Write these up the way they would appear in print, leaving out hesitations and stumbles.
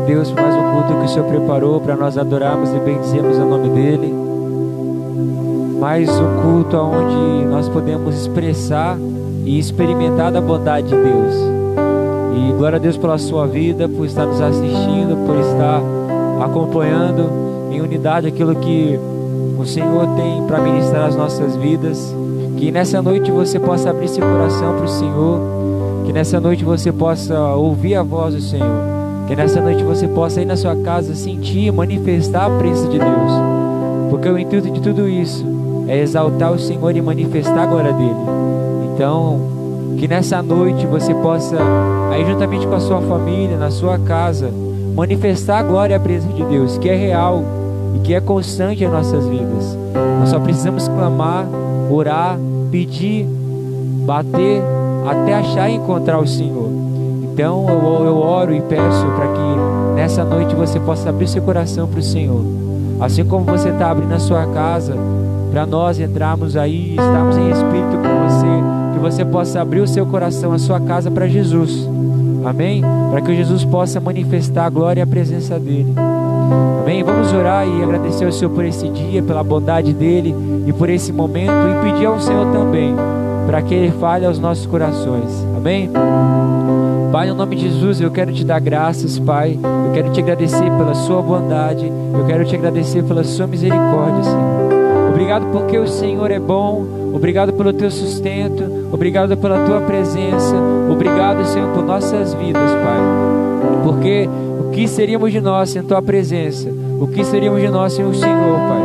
Deus por mais um culto que o Senhor preparou para nós adorarmos e bendizermos o nome dEle. Mais um culto onde nós podemos expressar e experimentar da bondade de Deus. E glória a Deus pela sua vida, por estar nos assistindo, por estar acompanhando em unidade aquilo que o Senhor tem para ministrar as nossas vidas. Que nessa noite você possa abrir seu coração para o Senhor, que nessa noite você possa ouvir a voz do Senhor, que nessa noite você possa ir na sua casa sentir e manifestar a presença de Deus, porque o intuito de tudo isso é exaltar o Senhor e manifestar a glória dEle. Então, que nessa noite você possa, aí juntamente com a sua família, na sua casa, manifestar a glória e a presença de Deus, que é real e que é constante em nossas vidas. Nós só precisamos clamar, orar, pedir, bater, até achar e encontrar o Senhor. Então eu oro e peço para que nessa noite você possa abrir seu coração para o Senhor, assim como você está abrindo a sua casa, para nós entrarmos aí e estarmos em espírito com você, que você possa abrir o seu coração, a sua casa para Jesus, amém? Para que Jesus possa manifestar a glória e a presença dEle, amém? Vamos orar e agradecer ao Senhor por esse dia, pela bondade dEle e por esse momento, e pedir ao Senhor também para que Ele fale aos nossos corações, amém? Pai, no nome de Jesus, eu quero te dar graças, Pai. Eu quero te agradecer pela sua bondade. Eu quero te agradecer pela sua misericórdia, Senhor. Obrigado porque o Senhor é bom. Obrigado pelo teu sustento. Obrigado pela tua presença. Obrigado, Senhor, por nossas vidas, Pai. Porque o que seríamos de nós sem tua presença? O que seríamos de nós sem o Senhor, Pai?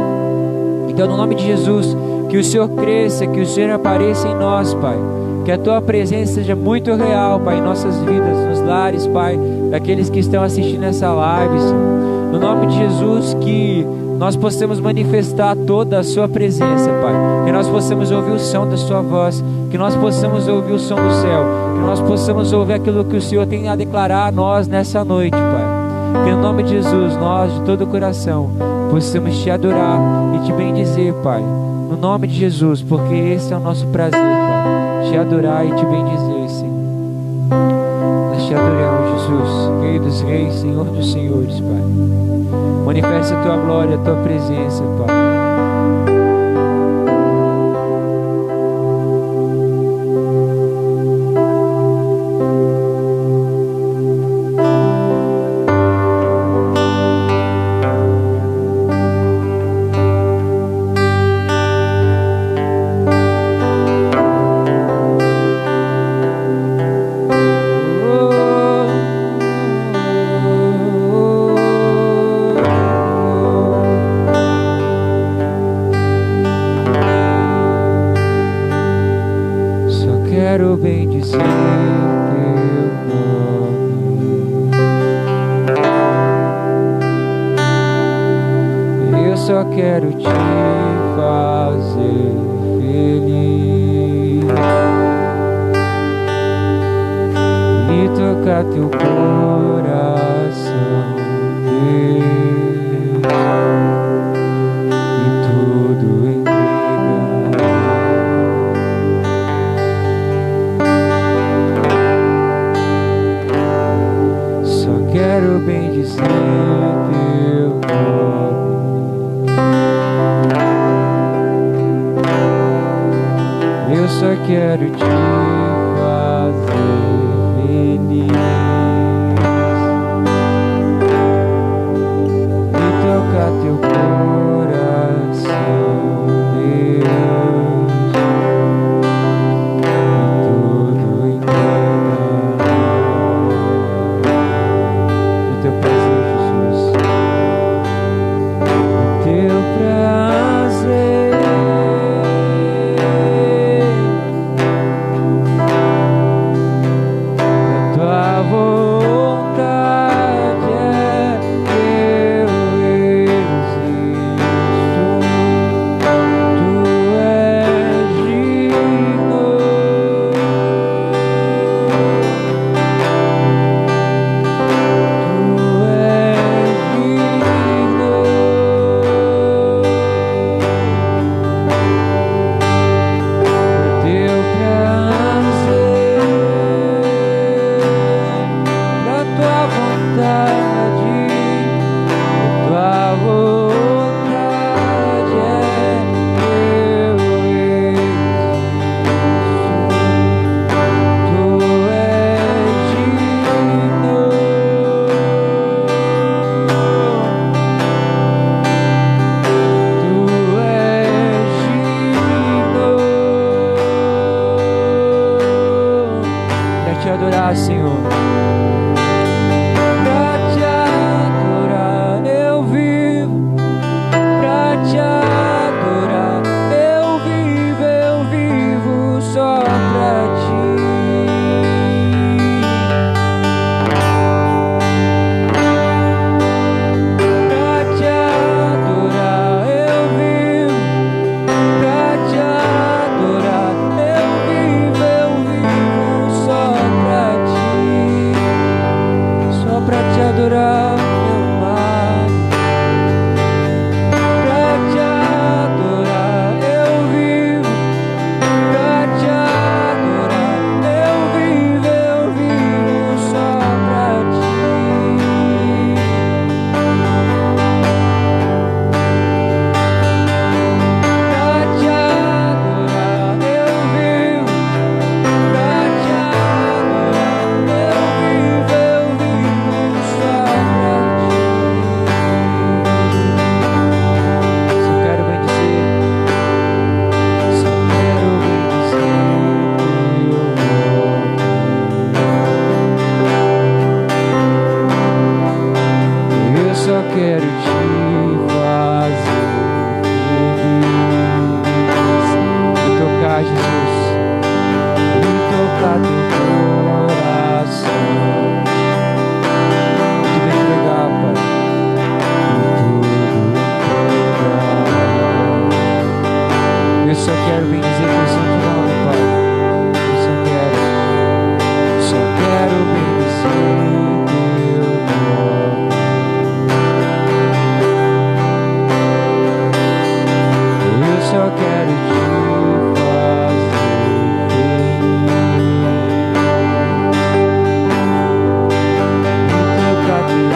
Então, no nome de Jesus, que o Senhor cresça, que o Senhor apareça em nós, Pai. Que a tua presença seja muito real, Pai, em nossas vidas, nos lares, Pai, daqueles que estão assistindo essa live, Senhor. No nome de Jesus, que nós possamos manifestar toda a sua presença, Pai. Que nós possamos ouvir o som da sua voz, que nós possamos ouvir o som do céu, que nós possamos ouvir aquilo que o Senhor tem a declarar a nós nessa noite, Pai. Que no nome de Jesus, nós, de todo o coração, possamos te adorar e te bendizer, Pai. No nome de Jesus, porque esse é o nosso prazer, Pai. Te adorar e te bendizer, Senhor. Nós te adoramos, Jesus, Rei dos Reis, Senhor dos Senhores, Pai. Manifesta a tua glória, a tua presença, Pai. Quero te fazer feliz e tocar teu coração, Deus, e tudo entregar. Só quero bendizer teu nome. Eu só quero te fazer feliz e tocar teu coração, Deus, e tudo entregar. O teu prazer, Jesus, o teu prazer. só quero te fazer feliz. Me tocar, Jesus, me tocar teu coração. Tudo entregar, Pai, tudo entregar. Eu só quero bem dizer teu santo nome, Pai. Eu só quero bem dizer teu nome. Eu só quero te fazer feliz. Me tocar teu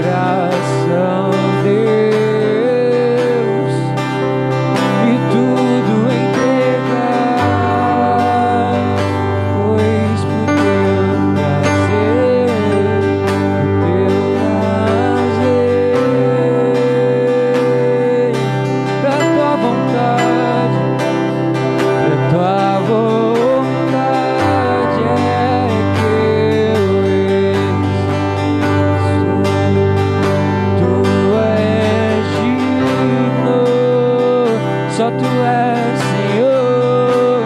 coração, Deus, e tudo entregar, pois por teu prazer, pra tua vontade é que eu existo. Tu és digno, só tu és Senhor.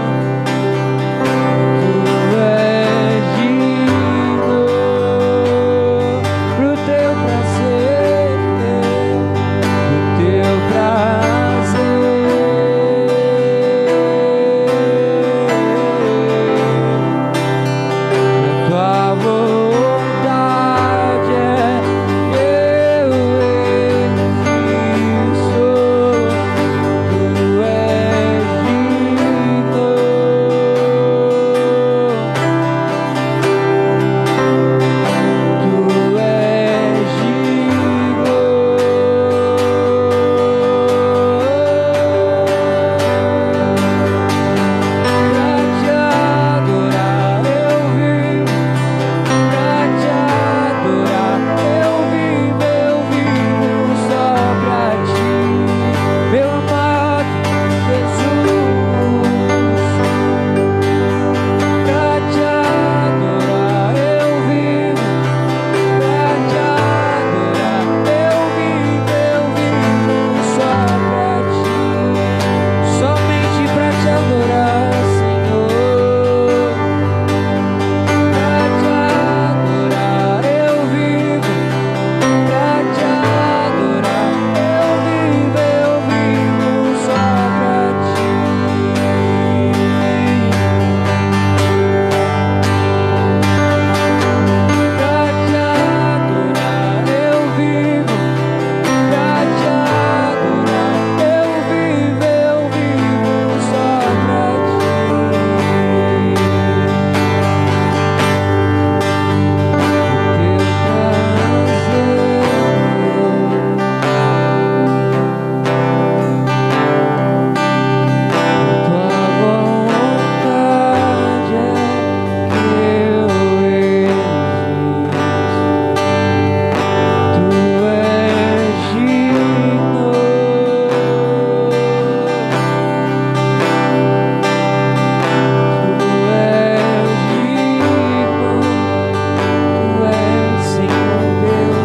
Tu és digno pro teu prazer, pro teu prazer. Tua vontade é que eu existo. Tu és digno. Tu és digno. Pra te adorar eu vivo, pra te adorar eu vivo só pra ti, meu amado Jesus. Pra te adorar eu vivo, pra te adorar eu vivo só pra ti, somente pra te adorar, Senhor. Pra te adorar eu vivo, pra te adorar eu vivo só pra ti. Pra te adorar eu vivo, pra te adorar eu vivo só pra ti. Teu prazer, tua vontade é que eu existo. Tu és digno. Tu és digno. Tu és Senhor Deus.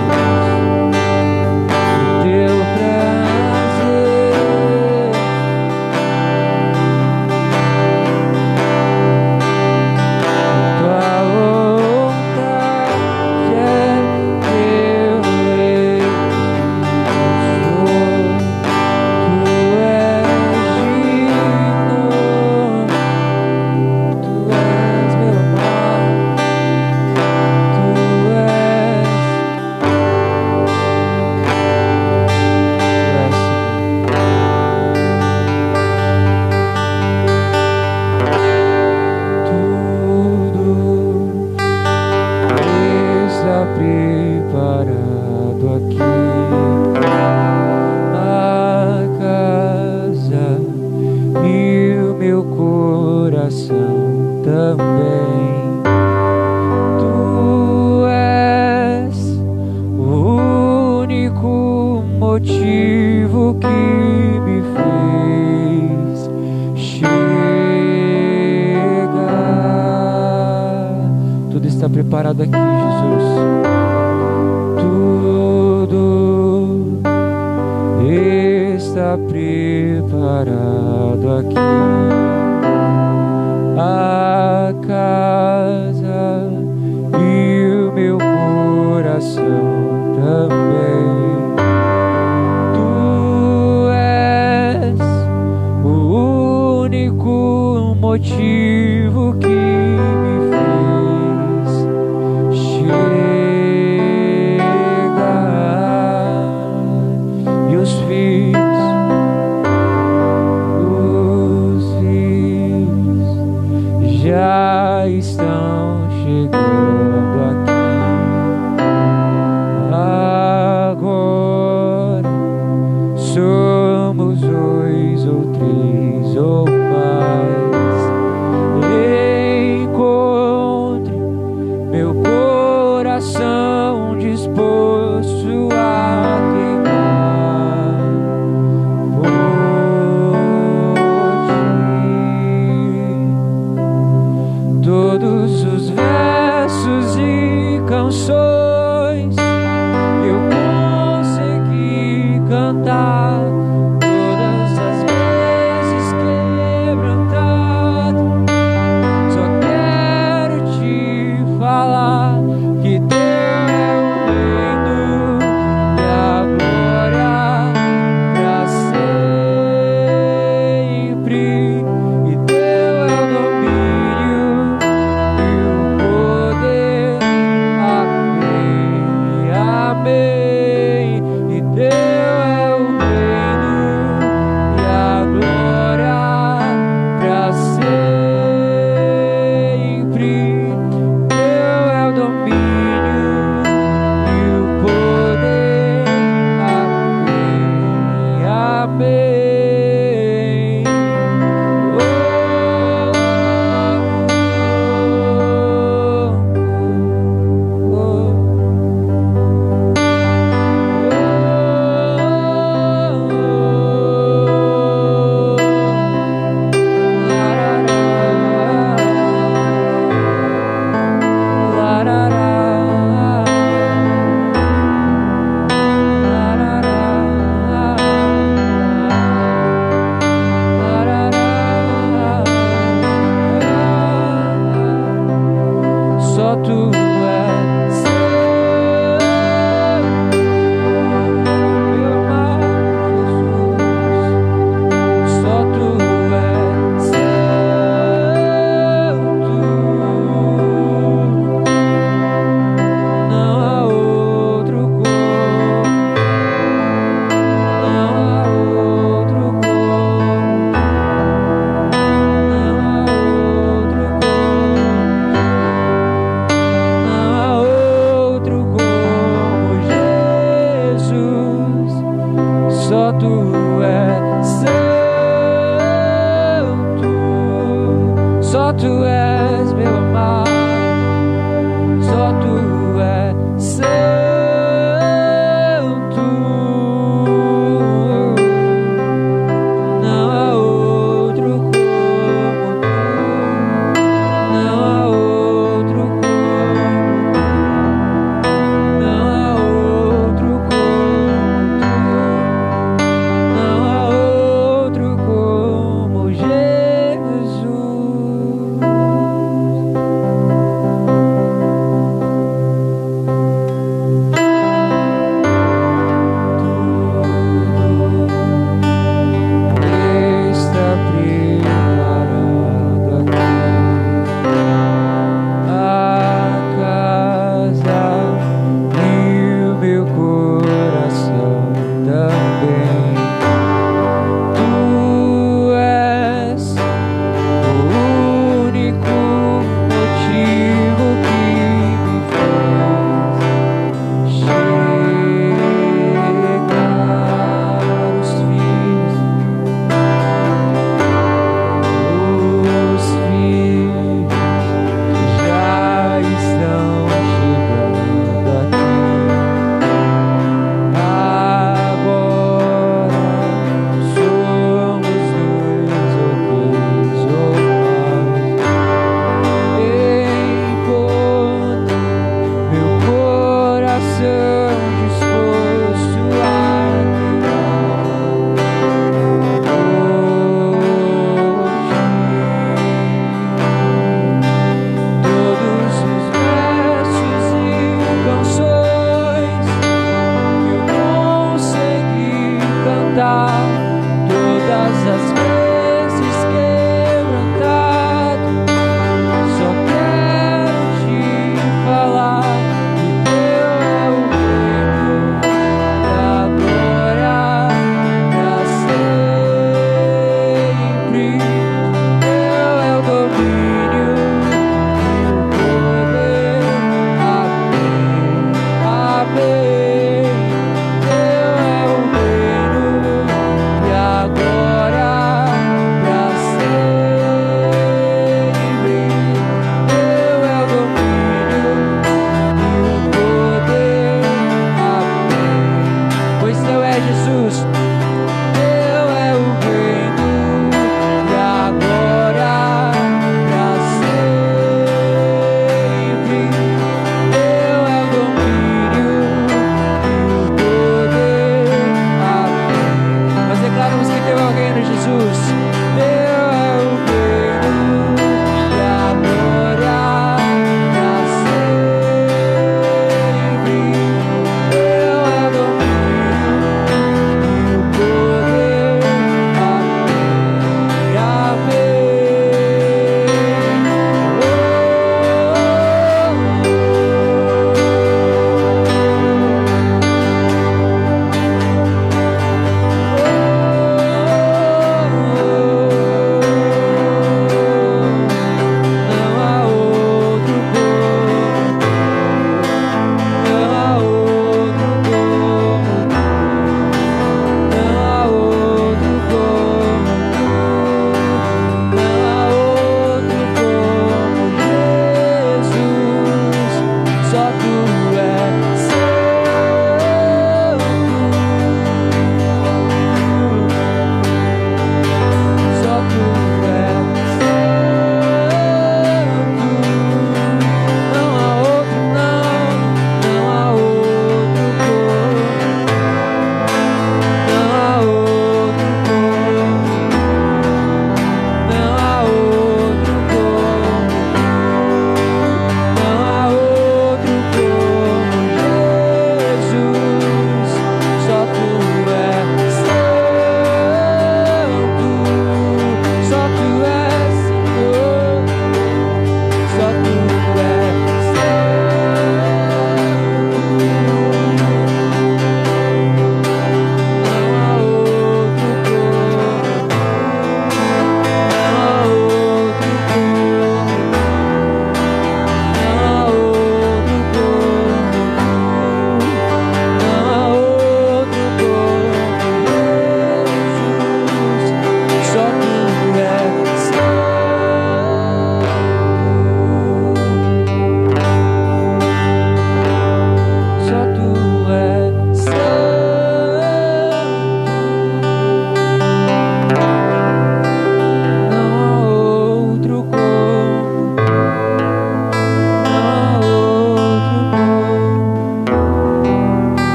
Teu prazer, tua vontade é que eu existo. Tu és digno. Tu és meu amado. Tu és tudo está preparado aqui, a casa e o meu coração também. Tu és o único motivo que me fez chegar. Tudo está preparado aqui, Jesus. Tudo preparado aqui a casa e o meu coração também. Tu és o único motivo que me fez chegar. E os filhos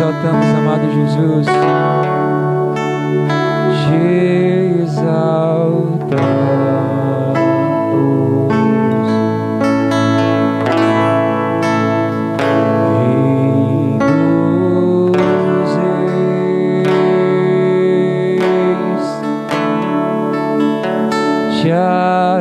exaltamos, amado Jesus, te exaltamos, Rei dos Reis, te adoramos.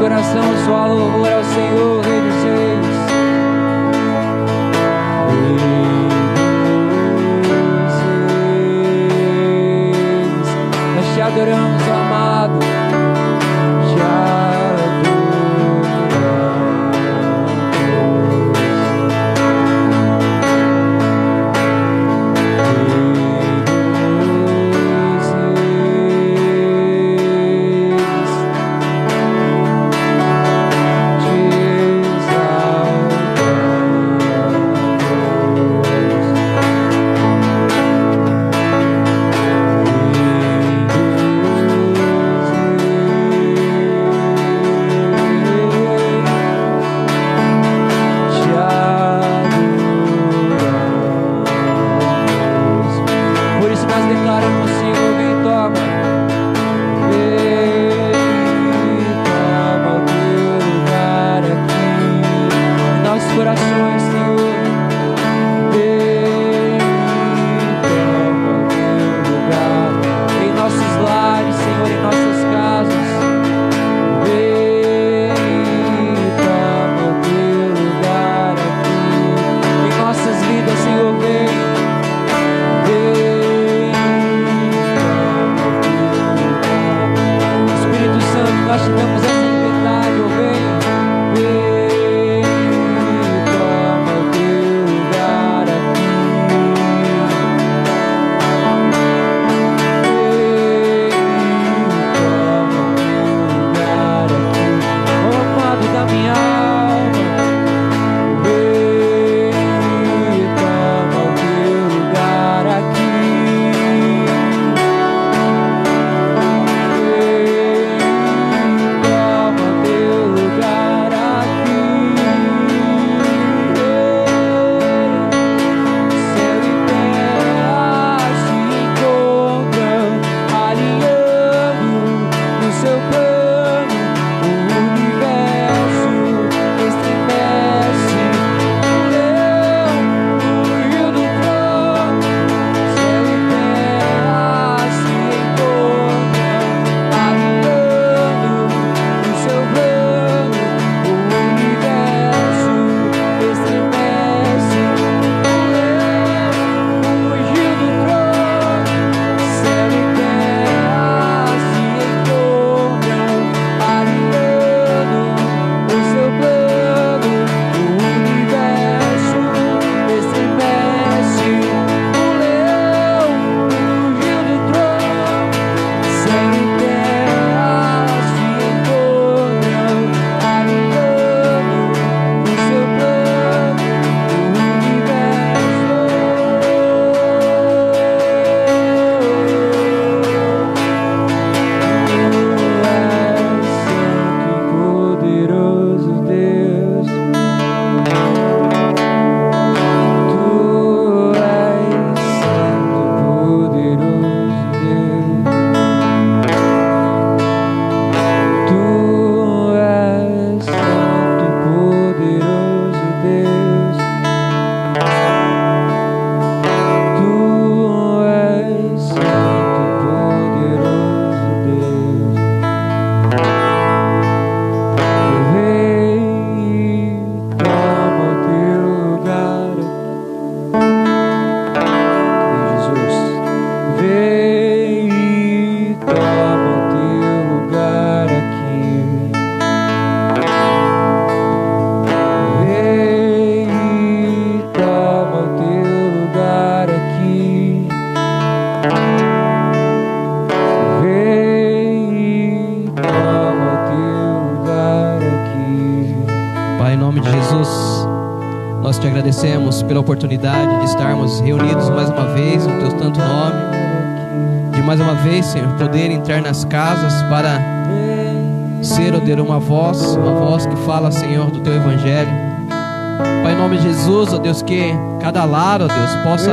Coração soa louvor ao Senhor, Rei dos Reis. Nós te adoramos, ó amado. Te corações, Senhor, vem, toma teu lugar em nossos lares, Senhor, em nossas casas. Vem, toma teu lugar aqui em nossas vidas, Senhor, vem, vem, te agradecemos pela oportunidade de estarmos reunidos mais uma vez no teu santo nome, de mais uma vez, Senhor, poder entrar nas casas para ser, ó Deus, uma voz que fala, Senhor, do teu evangelho. Pai, em nome de Jesus, ó Deus, que cada lar, ó Deus, possa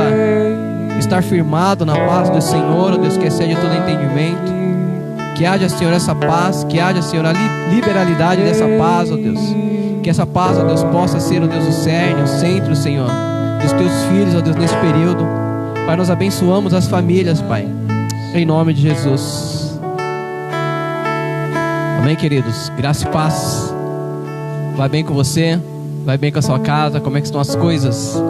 estar firmado na paz do Senhor, ó Deus, que excede todo entendimento. Que haja, Senhor, essa paz, que haja, Senhor, a liberalidade dessa paz, ó Deus. Que essa paz, ó Deus, possa ser, ó Deus, o cerne, o centro, Senhor, dos teus filhos, ó Deus, nesse período. Pai, nós abençoamos as famílias, Pai, em nome de Jesus. Amém, queridos? Graça e paz. Vai bem com você? Vai bem com a sua casa? Como é que estão as coisas?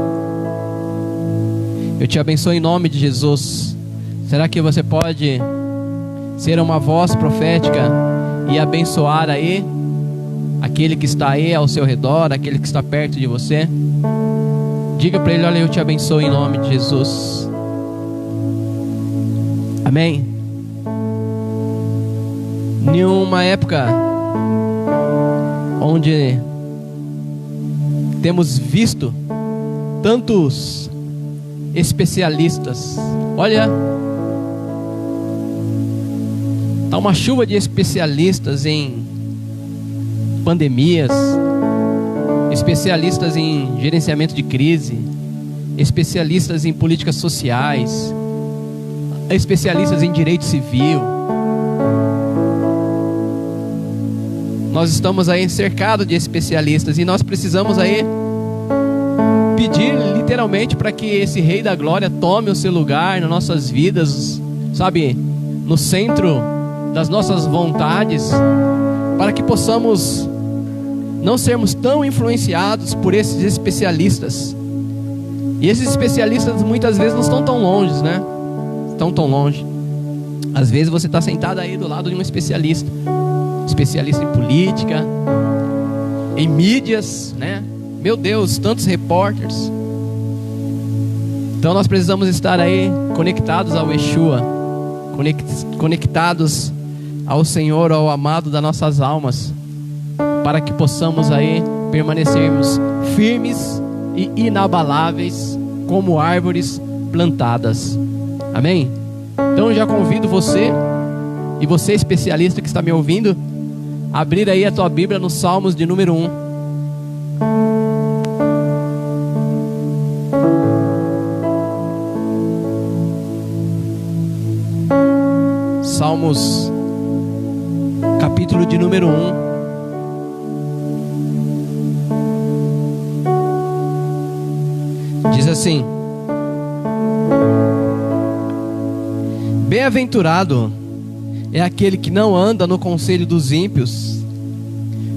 Eu te abençoo em nome de Jesus. Será que você pode ser uma voz profética e abençoar aí aquele que está aí ao seu redor, aquele que está perto de você? Diga para ele: olha, eu te abençoo em nome de Jesus. Amém? Em uma época onde temos visto tantos especialistas, olha, está uma chuva de especialistas em pandemias, especialistas em gerenciamento de crise, especialistas em políticas sociais, especialistas em direito civil. Nós estamos aí cercados de especialistas e nós precisamos aí pedir literalmente para que esse Rei da Glória tome o seu lugar nas nossas vidas, sabe, no centro das nossas vontades, para que possamos não sermos tão influenciados por esses especialistas. E esses especialistas muitas vezes não estão tão longe, né? Estão tão longe. Às vezes você está sentado aí do lado de um especialista em política, em mídias, né? Meu Deus, tantos repórteres. Então nós precisamos estar aí conectados ao Yeshua, conectados ao Senhor, ao amado das nossas almas, para que possamos aí permanecermos firmes e inabaláveis como árvores plantadas. Amém? Então eu já convido você, e você especialista que está me ouvindo, a abrir aí a tua Bíblia no Salmos de número 1. Salmos, capítulo de número 1. Diz assim: bem-aventurado é aquele que não anda no conselho dos ímpios,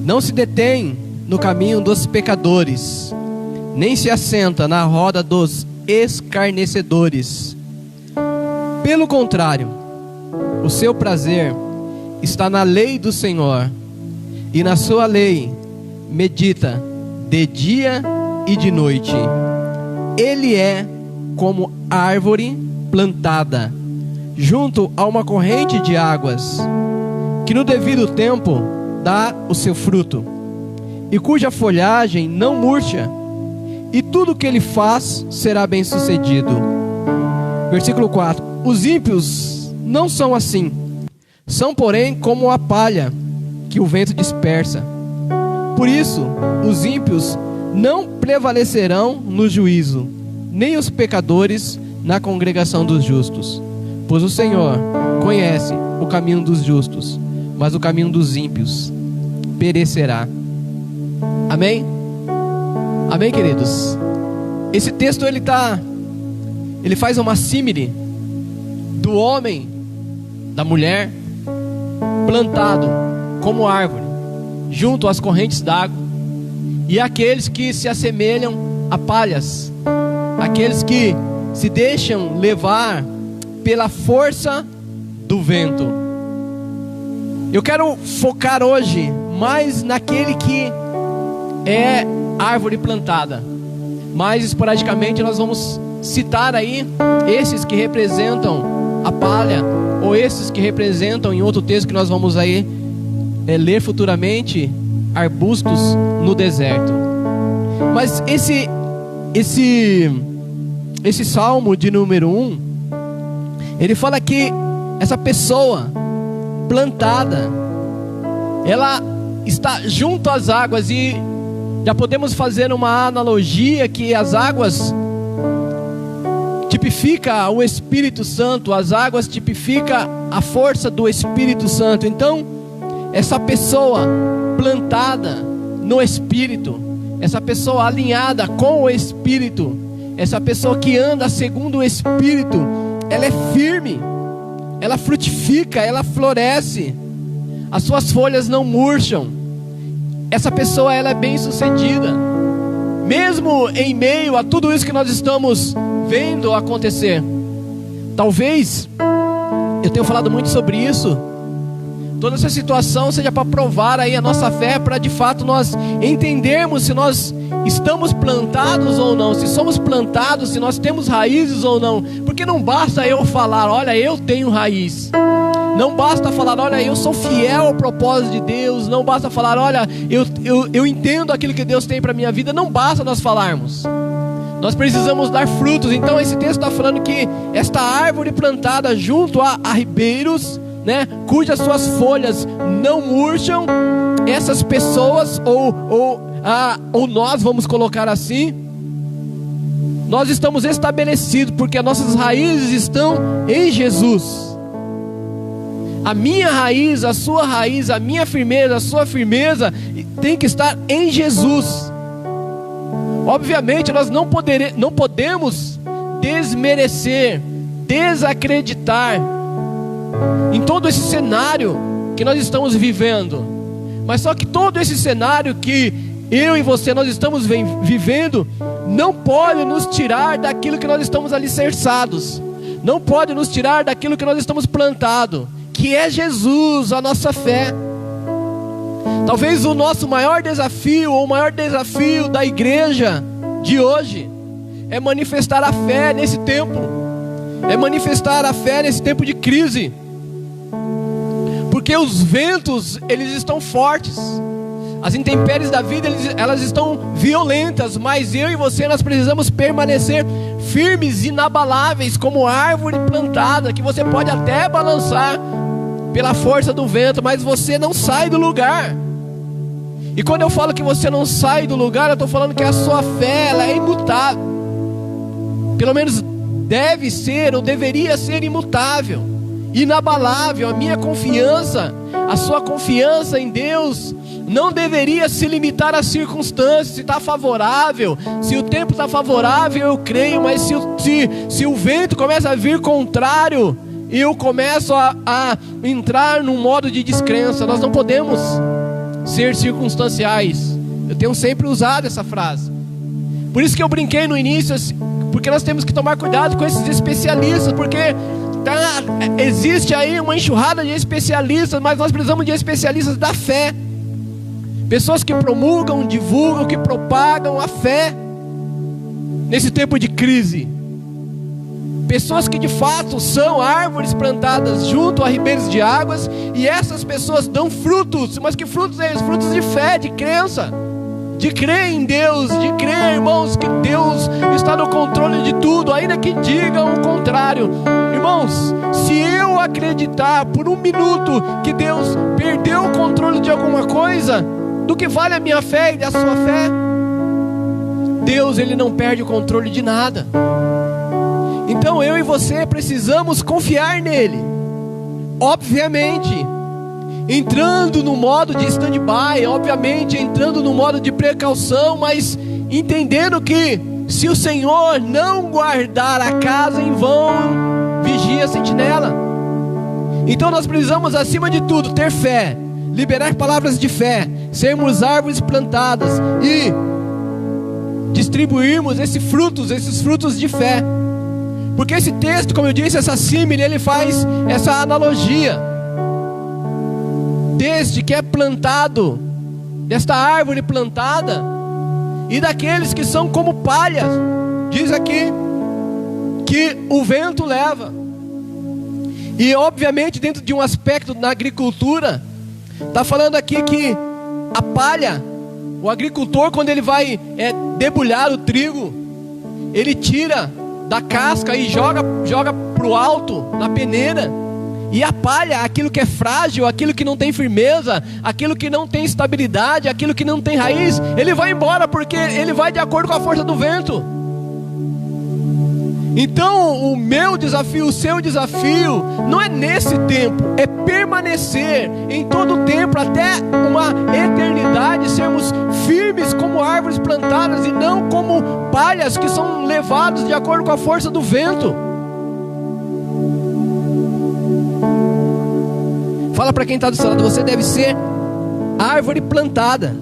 não se detém no caminho dos pecadores, nem se assenta na roda dos escarnecedores. Pelo contrário, o seu prazer está na lei do Senhor, e na sua lei medita de dia e de noite. Ele é como árvore plantada junto a uma corrente de águas, que no devido tempo dá o seu fruto, e cuja folhagem não murcha, e tudo que ele faz será bem sucedido. Versículo 4: os ímpios não são assim, são porém como a palha que o vento dispersa. Por isso os ímpios não prevalecerão no juízo, nem os pecadores na congregação dos justos. Pois o Senhor conhece o caminho dos justos, mas o caminho dos ímpios perecerá. Amém? Amém, queridos? Esse texto ele faz uma símile do homem, da mulher, plantado como árvore junto às correntes d'água, e aqueles que se assemelham a palhas, aqueles que se deixam levar pela força do vento. Eu quero focar hoje mais naquele que é árvore plantada. Mais esporadicamente nós vamos citar aí esses que representam a palha, ou esses que representam, em outro texto que nós vamos aí ler futuramente, arbustos no deserto. Mas esse esse salmo de número 1, ele fala que essa pessoa plantada, ela está junto às águas, e já podemos fazer uma analogia que as águas tipifica o Espírito Santo, as águas tipifica a força do Espírito Santo. Então, essa pessoa plantada no Espírito, essa pessoa alinhada com o Espírito, essa pessoa que anda segundo o Espírito, ela é firme, ela frutifica, ela floresce, as suas folhas não murcham. Essa pessoa, ela é bem sucedida, mesmo em meio a tudo isso que nós estamos vendo acontecer. Talvez eu tenha falado muito sobre isso. Toda essa situação seja para provar aí a nossa fé, para de fato nós entendermos se nós estamos plantados ou não, se somos plantados, se nós temos raízes ou não. Porque não basta eu falar, olha, eu tenho raiz. Não basta falar, olha, eu sou fiel ao propósito de Deus. Não basta falar, olha, eu entendo aquilo que Deus tem para a minha vida. Não basta nós falarmos. Nós precisamos dar frutos. Então esse texto está falando que esta árvore plantada junto a ribeiros, né, cujas suas folhas não murcham, essas pessoas, ou nós vamos colocar assim, nós estamos estabelecidos, porque as nossas raízes estão em Jesus. A minha raiz, a sua raiz, a minha firmeza, a sua firmeza tem que estar em Jesus. Obviamente nós não podemos desmerecer, desacreditar em todo esse cenário que nós estamos vivendo. Mas só que todo esse cenário que eu e você nós estamos vivendo não pode nos tirar daquilo que nós estamos alicerçados, não pode nos tirar daquilo que nós estamos plantados, que é Jesus, a nossa fé. Talvez o nosso maior desafio, ou o maior desafio da igreja de hoje, é manifestar a fé nesse tempo, é manifestar a fé nesse tempo de crise, porque os ventos, eles estão fortes, as intempéries da vida, elas estão violentas, mas eu e você, nós precisamos permanecer firmes, inabaláveis, como árvore plantada, que você pode até balançar pela força do vento, mas você não sai do lugar. E quando eu falo que você não sai do lugar, eu estou falando que a sua fé, ela é imutável. Pelo menos deve ser, ou deveria ser imutável, inabalável. A minha confiança, a sua confiança em Deus não deveria se limitar às circunstâncias. Se está favorável, se o tempo está favorável, eu creio. Mas se o vento começa a vir contrário, eu começo a entrar num modo de descrença. Nós não podemos ser circunstanciais. Eu tenho sempre usado essa frase. Por isso que eu brinquei no início, porque nós temos que tomar cuidado com esses especialistas, porque existe aí uma enxurrada de especialistas, mas nós precisamos de especialistas da fé, pessoas que promulgam, divulgam, que propagam a fé nesse tempo de crise, pessoas que de fato são árvores plantadas junto a ribeiros de águas, e essas pessoas dão frutos. Mas que frutos é esses? Frutos de fé, de crença, de crer em Deus, de crer, irmãos, que Deus está no controle de tudo, ainda que digam o contrário. Irmãos, se eu acreditar por um minuto que Deus perdeu o controle de alguma coisa, do que vale a minha fé e a sua fé? Deus, Ele não perde o controle de nada. Então eu e você precisamos confiar nele, obviamente entrando no modo de stand-by, obviamente entrando no modo de precaução, mas entendendo que se o Senhor não guardar a casa, em vão vigia a sentinela. Então nós precisamos, acima de tudo, ter fé, liberar palavras de fé, sermos árvores plantadas e distribuirmos esses frutos de fé. Porque esse texto, como eu disse, essa símile, ele faz essa analogia deste que é plantado, desta árvore plantada, e daqueles que são como palhas. Diz aqui que o vento leva. E obviamente dentro de um aspecto na agricultura, está falando aqui que a palha, o agricultor, quando ele vai debulhar o trigo, ele tira da casca e joga pro alto, na peneira. E a palha, aquilo que é frágil, aquilo que não tem firmeza, aquilo que não tem estabilidade, aquilo que não tem raiz, ele vai embora, porque ele vai de acordo com a força do vento. Então o meu desafio, o seu desafio, não é nesse tempo, é permanecer em todo o tempo, até uma eternidade, sermos firmes como árvores plantadas e não como palhas que são levados de acordo com a força do vento. Fala para quem está do seu lado, você deve ser árvore plantada.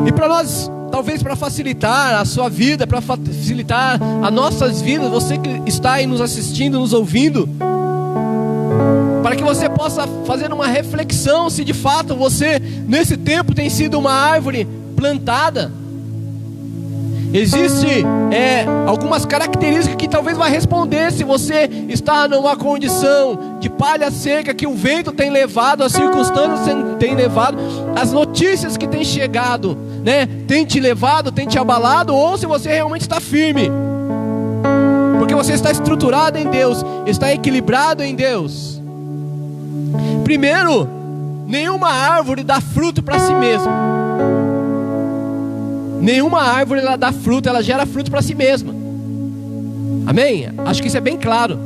E para nós, talvez para facilitar a sua vida, para facilitar as nossas vidas, você que está aí nos assistindo, nos ouvindo, para que você possa fazer uma reflexão se de fato você nesse tempo tem sido uma árvore plantada. Existem algumas características que talvez vai responder se você está numa condição de palha seca, que o vento tem levado, as circunstâncias tem levado, as notícias que têm chegado, né, tem te levado, tem te abalado, ou se você realmente está firme, porque você está estruturado em Deus, está equilibrado em Deus. Primeiro, nenhuma árvore dá fruto para si mesma. Nenhuma árvore ela dá fruto, ela gera fruto para si mesma. Amém? Acho que isso é bem claro.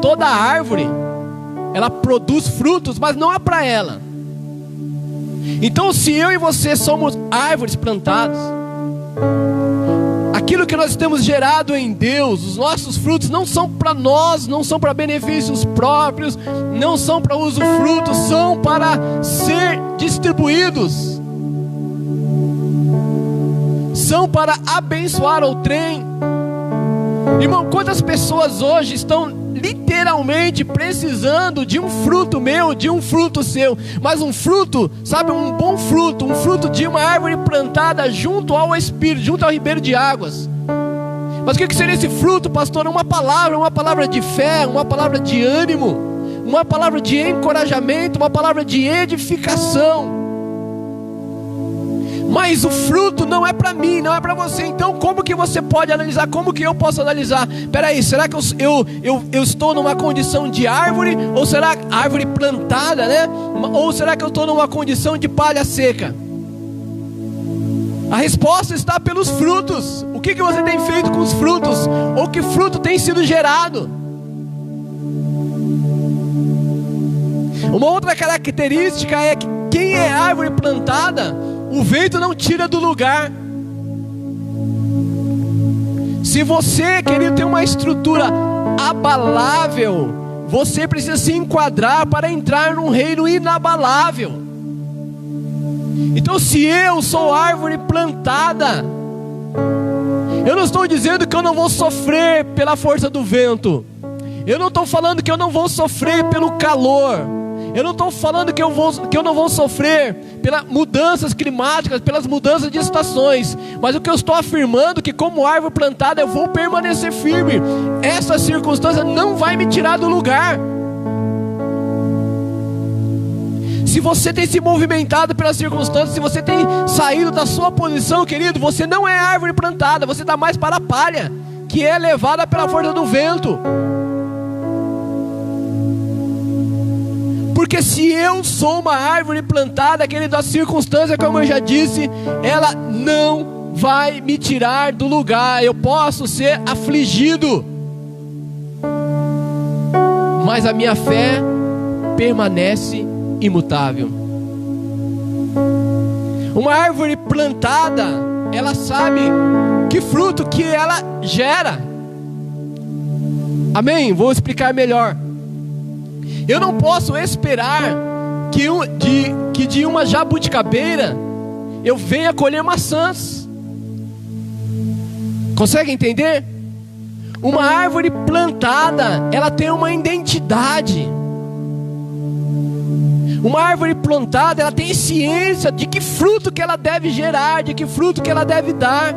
Toda árvore ela produz frutos, mas não é para ela. Então, se eu e você somos árvores plantadas, aquilo que nós temos gerado em Deus, os nossos frutos não são para nós, não são para benefícios próprios, não são para usufruto, são para ser distribuídos, são para abençoar outrem. Irmão, quantas pessoas hoje estão literalmente precisando de um fruto meu, de um fruto seu, mas um fruto, sabe, um bom fruto, um fruto de uma árvore plantada junto ao Espírito, junto ao ribeiro de águas. Mas o que seria esse fruto, pastor? Uma palavra de fé, uma palavra de ânimo, uma palavra de encorajamento, uma palavra de edificação. Mas o fruto não é para mim, não é para você. Então como que você pode analisar? Como que eu posso analisar? Peraí, será que eu estou numa condição de árvore? Ou será árvore plantada, né? Ou será que eu estou numa condição de palha seca? A resposta está pelos frutos. O que você tem feito com os frutos? Ou que fruto tem sido gerado? Uma outra característica é que quem é árvore plantada, o vento não tira do lugar. Se você, querido, tem uma estrutura abalável, você precisa se enquadrar para entrar num reino inabalável. Então, se eu sou árvore plantada, eu não estou dizendo que eu não vou sofrer pela força do vento. Eu não estou falando que eu não vou sofrer pelo calor. Eu não estou falando que eu não vou sofrer pelas mudanças climáticas, pelas mudanças de estações. Mas o que eu estou afirmando é que como árvore plantada eu vou permanecer firme. Essa circunstância não vai me tirar do lugar. Se você tem se movimentado pelas circunstâncias, se você tem saído da sua posição, querido, você não é árvore plantada, você está mais para a palha, que é levada pela força do vento. Porque se eu sou uma árvore plantada, querido, a circunstância, como eu já disse, ela não vai me tirar do lugar. Eu posso ser afligido, mas a minha fé permanece imutável. Uma árvore plantada, ela sabe que fruto que ela gera. Amém? Vou explicar melhor. Eu não posso esperar que de uma jabuticabeira eu venha colher maçãs. Consegue entender? Uma árvore plantada, ela tem uma identidade. Uma árvore plantada, ela tem ciência de que fruto que ela deve gerar, de que fruto que ela deve dar.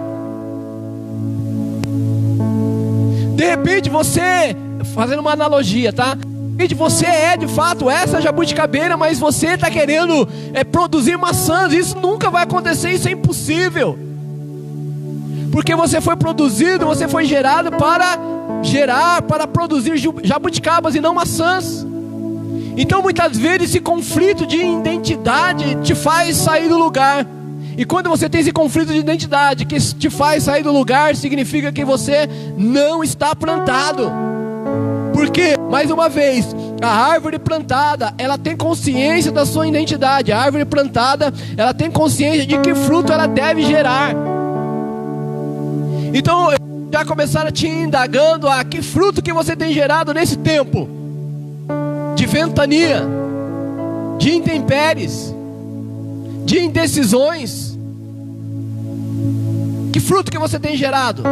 De repente você, fazendo uma analogia, tá? Você é de fato essa jabuticabeira, mas você está querendo produzir maçãs. Isso nunca vai acontecer, isso é impossível. Porque você foi produzido, você foi gerado para produzir jabuticabas e não maçãs. Então muitas vezes esse conflito de identidade te faz sair do lugar. E quando você tem esse conflito de identidade que te faz sair do lugar, significa que você não está plantado. Porque, mais uma vez, a árvore plantada, ela tem consciência da sua identidade. A árvore plantada, ela tem consciência de que fruto ela deve gerar. Então, já começaram te indagando a que fruto que você tem gerado nesse tempo de ventania, de intempéries, de indecisões. Que fruto que você tem gerado?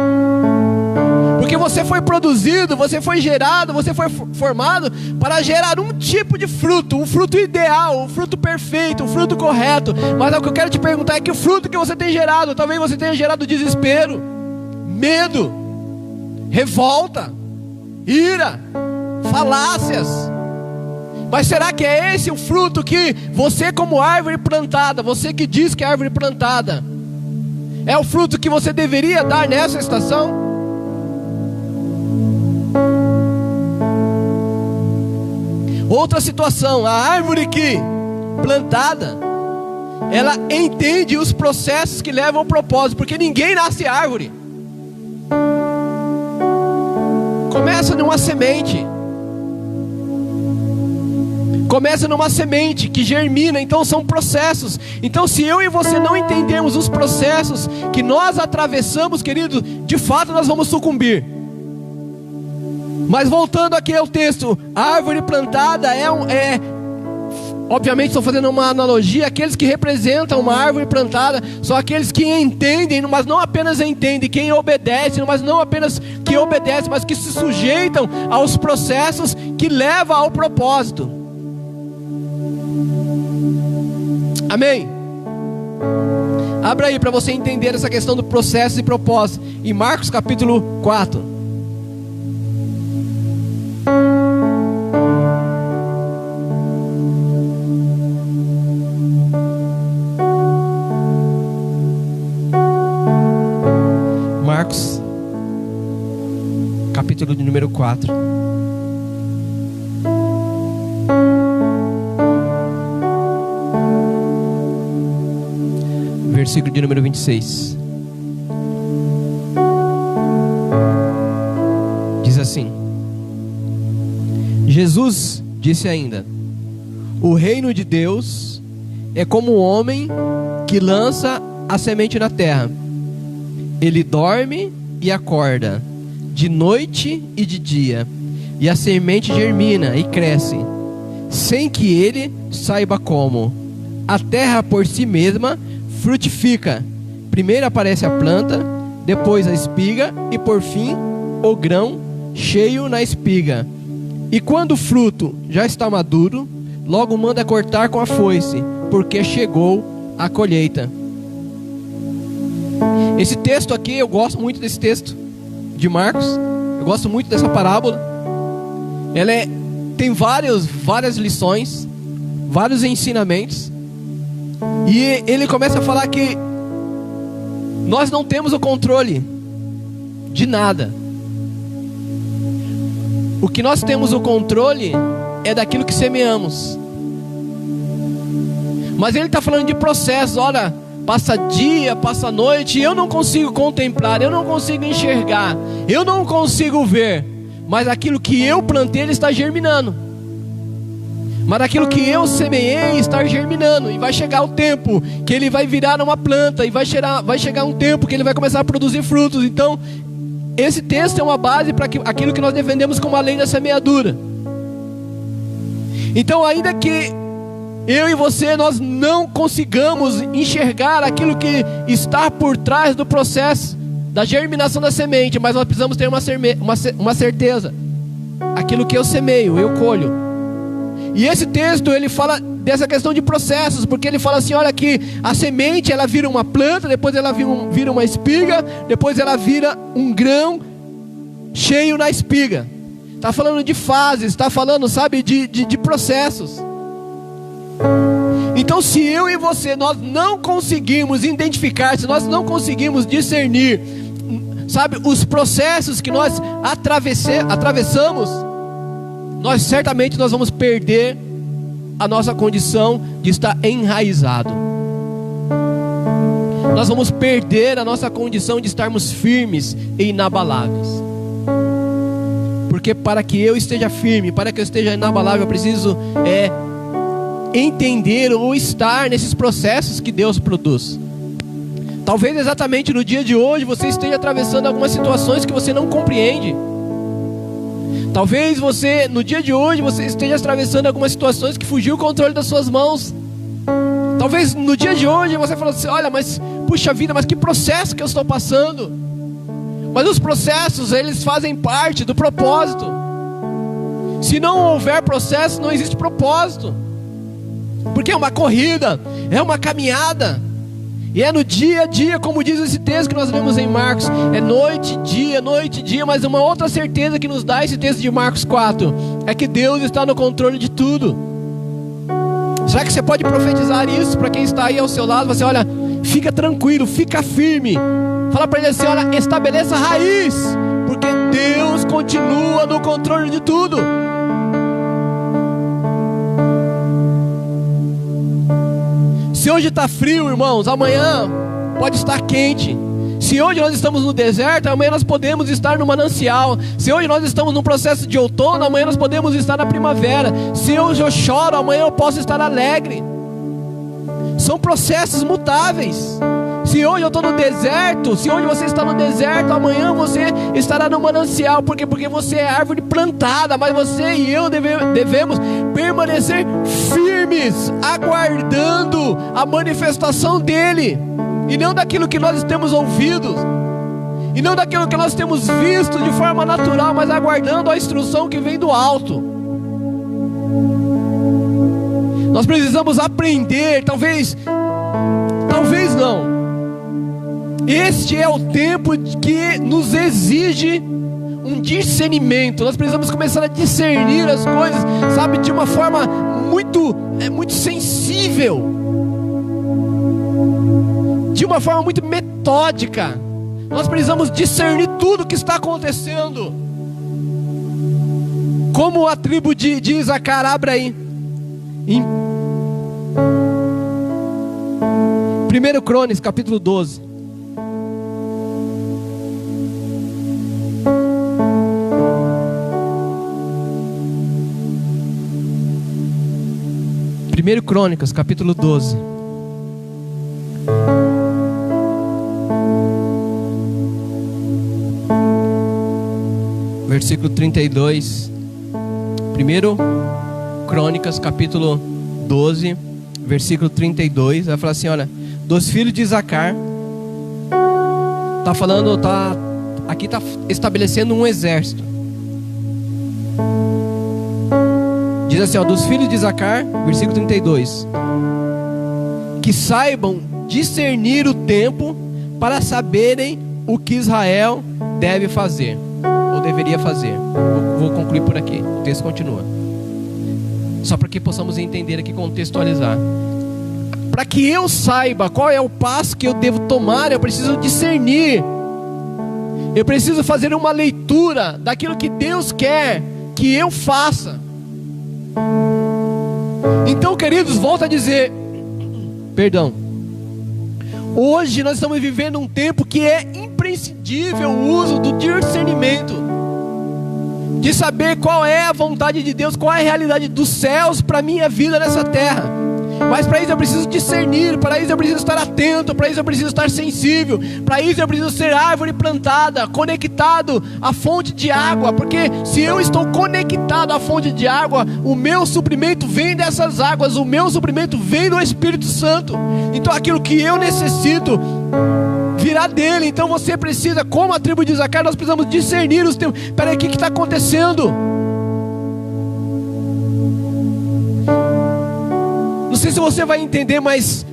Porque você foi produzido, você foi gerado, você foi formado para gerar um tipo de fruto, um fruto ideal, um fruto perfeito, um fruto correto. Mas o que eu quero te perguntar é que fruto que você tem gerado? Talvez você tenha gerado desespero, medo, revolta, ira, falácias. Mas será que é esse o fruto que você, como árvore plantada, você que diz que é árvore plantada, é o fruto que você deveria dar nessa estação? Outra situação, a árvore que plantada, ela entende os processos que levam ao propósito, porque ninguém nasce árvore. Começa numa semente. Começa numa semente que germina, então são processos. Então se eu e você não entendermos os processos que nós atravessamos, querido, de fato nós vamos sucumbir. Mas voltando aqui ao texto, a árvore plantada obviamente estou fazendo uma analogia, aqueles que representam uma árvore plantada são aqueles que entendem, mas não apenas entendem, quem obedece, mas não apenas que obedece, mas que se sujeitam aos processos que levam ao propósito. Amém? Abra aí para você entender essa questão do processo e propósito, em Marcos capítulo 4. Marcos, capítulo de número 4. Versículo de número 26. Diz assim: Jesus disse ainda: o reino de Deus é como um homem que lança a semente na terra. Ele dorme e acorda, de noite e de dia, e a semente germina e cresce, sem que ele saiba como. A terra por si mesma frutifica. Primeiro aparece a planta, depois a espiga e por fim o grão cheio na espiga. E quando o fruto já está maduro, logo manda cortar com a foice, porque chegou a colheita. Esse texto aqui, eu gosto muito desse texto de Marcos. Eu gosto muito dessa parábola. Ela tem várias lições, vários ensinamentos. E ele começa a falar que nós não temos o controle de nada. O que nós temos o controle é daquilo que semeamos. Mas ele está falando de processos. Olha, passa dia, passa noite, e eu não consigo contemplar, eu não consigo enxergar, eu não consigo ver, mas aquilo que eu plantei, ele está germinando. Mas aquilo que eu semeei está germinando, e vai chegar o tempo que ele vai virar uma planta, e vai chegar um tempo que ele vai começar a produzir frutos. Então, esse texto é uma base para aquilo que nós defendemos como a lei da semeadura. Então, ainda que eu e você, nós não consigamos enxergar aquilo que está por trás do processo da germinação da semente, mas nós precisamos ter uma certeza: aquilo que eu semeio, eu colho. E esse texto, ele fala dessa questão de processos, porque ele fala assim: olha, que a semente, ela vira uma planta, depois ela vira uma espiga, depois ela vira um grão cheio na espiga. está falando de fases, está falando, sabe, de processos. Então, se eu e você, nós não conseguimos identificar, se nós não conseguimos discernir, sabe, os processos que nós atravessamos, nós certamente nós vamos perder a nossa condição de estar enraizado. Nós vamos perder a nossa condição de estarmos firmes e inabaláveis. Porque para que eu esteja firme, para que eu esteja inabalável, eu preciso entender ou estar nesses processos que Deus produz. Talvez exatamente no dia de hoje você esteja atravessando algumas situações que você não compreende. Talvez você, no dia de hoje, você esteja atravessando algumas situações que fugiu o controle das suas mãos. Talvez no dia de hoje você falou assim: olha, mas puxa vida, mas que processo que eu estou passando. Mas os processos, eles fazem parte do propósito. Se não houver processo, não existe propósito. Porque é uma corrida, é uma caminhada. E é no dia a dia, como diz esse texto que nós lemos em Marcos. É noite e dia, mas uma outra certeza que nos dá esse texto de Marcos 4 é que Deus está no controle de tudo. Será que você pode profetizar isso para quem está aí ao seu lado? Você, olha, fica tranquilo, fica firme. Fala para ele assim: olha, estabeleça raiz, porque Deus continua no controle de tudo. Se hoje está frio, irmãos, amanhã pode estar quente. Se hoje nós estamos no deserto, amanhã nós podemos estar no manancial. Se hoje nós estamos num processo de outono, amanhã nós podemos estar na primavera. Se hoje eu choro, amanhã eu posso estar alegre. São processos mutáveis. Se hoje eu estou no deserto, se hoje você está no deserto, amanhã você estará no manancial. Por quê? Porque você é árvore plantada, mas você e eu devemos permanecer firmes, aguardando a manifestação dele, e não daquilo que nós temos ouvido, e não daquilo que nós temos visto de forma natural, mas aguardando a instrução que vem do alto. Nós precisamos aprender, talvez não. Este é o tempo que nos exige um discernimento. Nós precisamos começar a discernir as coisas, sabe, de uma forma muito sensível, de uma forma muito metódica. Nós precisamos discernir tudo o que está acontecendo. Como a tribo de Isacar, abre aí em 1 Crônicas, capítulo 12. Primeiro Crônicas, capítulo 12. Versículo 32. Primeiro Crônicas, capítulo 12, versículo 32. Vai falar assim, olha: dos filhos de Isacar. Está falando, aqui está estabelecendo um exército. Diz assim, ó: dos filhos de Isacar, versículo 32, que saibam discernir o tempo para saberem o que Israel deve fazer, ou deveria fazer. Vou concluir por aqui, o texto continua. Só para que possamos entender aqui, contextualizar. Para que eu saiba qual é o passo que eu devo tomar, eu preciso discernir. Eu preciso fazer uma leitura daquilo que Deus quer que eu faça. Então, queridos, volto a dizer, hoje nós estamos vivendo um tempo que é imprescindível o uso do discernimento, de saber qual é a vontade de Deus, qual é a realidade dos céus para a minha vida nessa terra. Mas para isso eu preciso discernir, para isso eu preciso estar atento, para isso eu preciso estar sensível, para isso eu preciso ser árvore plantada, conectado à fonte de água, porque se eu estou conectado à fonte de água, o meu suprimento vem dessas águas, o meu suprimento vem do Espírito Santo. Então aquilo que eu necessito virá dele. Então você precisa, como a tribo de Isacar, nós precisamos discernir os tempos. Peraí, o que está acontecendo? Não sei se você vai entender, mas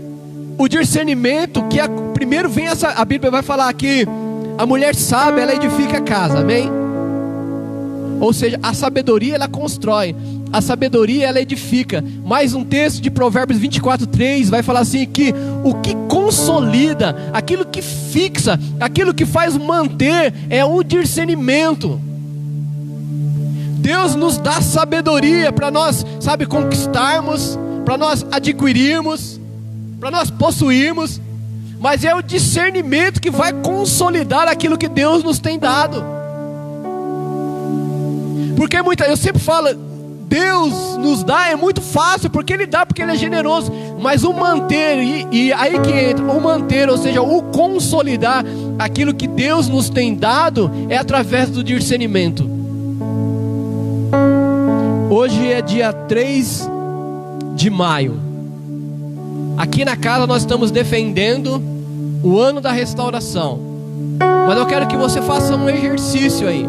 o discernimento, que primeiro vem a Bíblia vai falar que a mulher sábia, ela edifica a casa, amém? Ou seja, a sabedoria ela constrói, a sabedoria ela edifica. Mais um texto de Provérbios 24:3 vai falar assim que o que consolida, aquilo que fixa, aquilo que faz manter é o discernimento. Deus nos dá sabedoria para nós, conquistarmos, para nós adquirirmos, para nós possuirmos, mas é o discernimento que vai consolidar aquilo que Deus nos tem dado. Porque eu sempre falo, Deus nos dá, é muito fácil, porque Ele dá, porque Ele é generoso, mas o manter, e aí que entra, o manter, ou seja, o consolidar aquilo que Deus nos tem dado, é através do discernimento. Hoje é dia 3 de maio, aqui na casa nós estamos defendendo o ano da restauração, mas eu quero que você faça um exercício aí,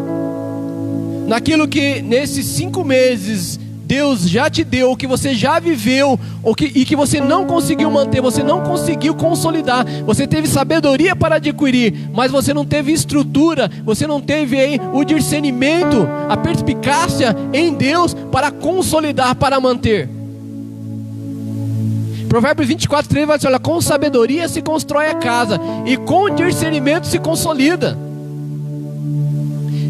naquilo que nesses 5 meses Deus já te deu, o que você já viveu, e que você não conseguiu manter, você não conseguiu consolidar. Você teve sabedoria para adquirir, mas você não teve estrutura, você não teve aí o discernimento, a perspicácia em Deus para consolidar, para manter. Provérbios 24:3 vai dizer, olha, com sabedoria se constrói a casa, e com discernimento se consolida.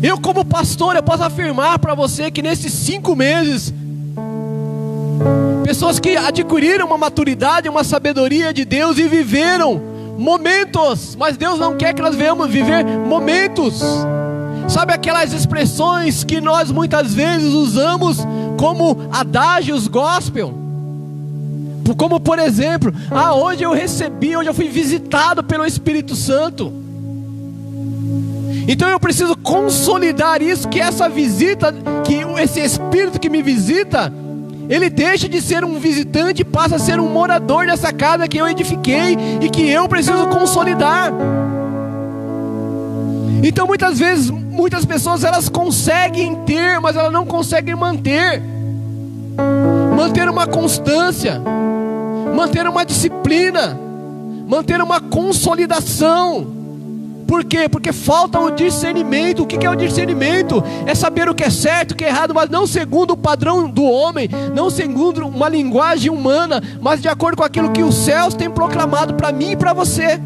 Eu como pastor, eu posso afirmar para você que nesses 5 meses, pessoas que adquiriram uma maturidade, uma sabedoria de Deus e viveram momentos, mas Deus não quer que nós venhamos viver momentos. Sabe aquelas expressões que nós muitas vezes usamos como adágios gospel? Como por exemplo, hoje eu fui visitado pelo Espírito Santo. Então eu preciso consolidar isso, que essa visita, que esse Espírito que me visita, ele deixa de ser um visitante e passa a ser um morador dessa casa que eu edifiquei e que eu preciso consolidar. Então muitas vezes, muitas pessoas elas conseguem ter, mas elas não conseguem manter uma constância, manter uma disciplina, manter uma consolidação. Por quê? Porque falta o discernimento. O que é o discernimento? É saber o que é certo, o que é errado, mas não segundo o padrão do homem, não segundo uma linguagem humana, mas de acordo com aquilo que os céus têm proclamado para mim e para você.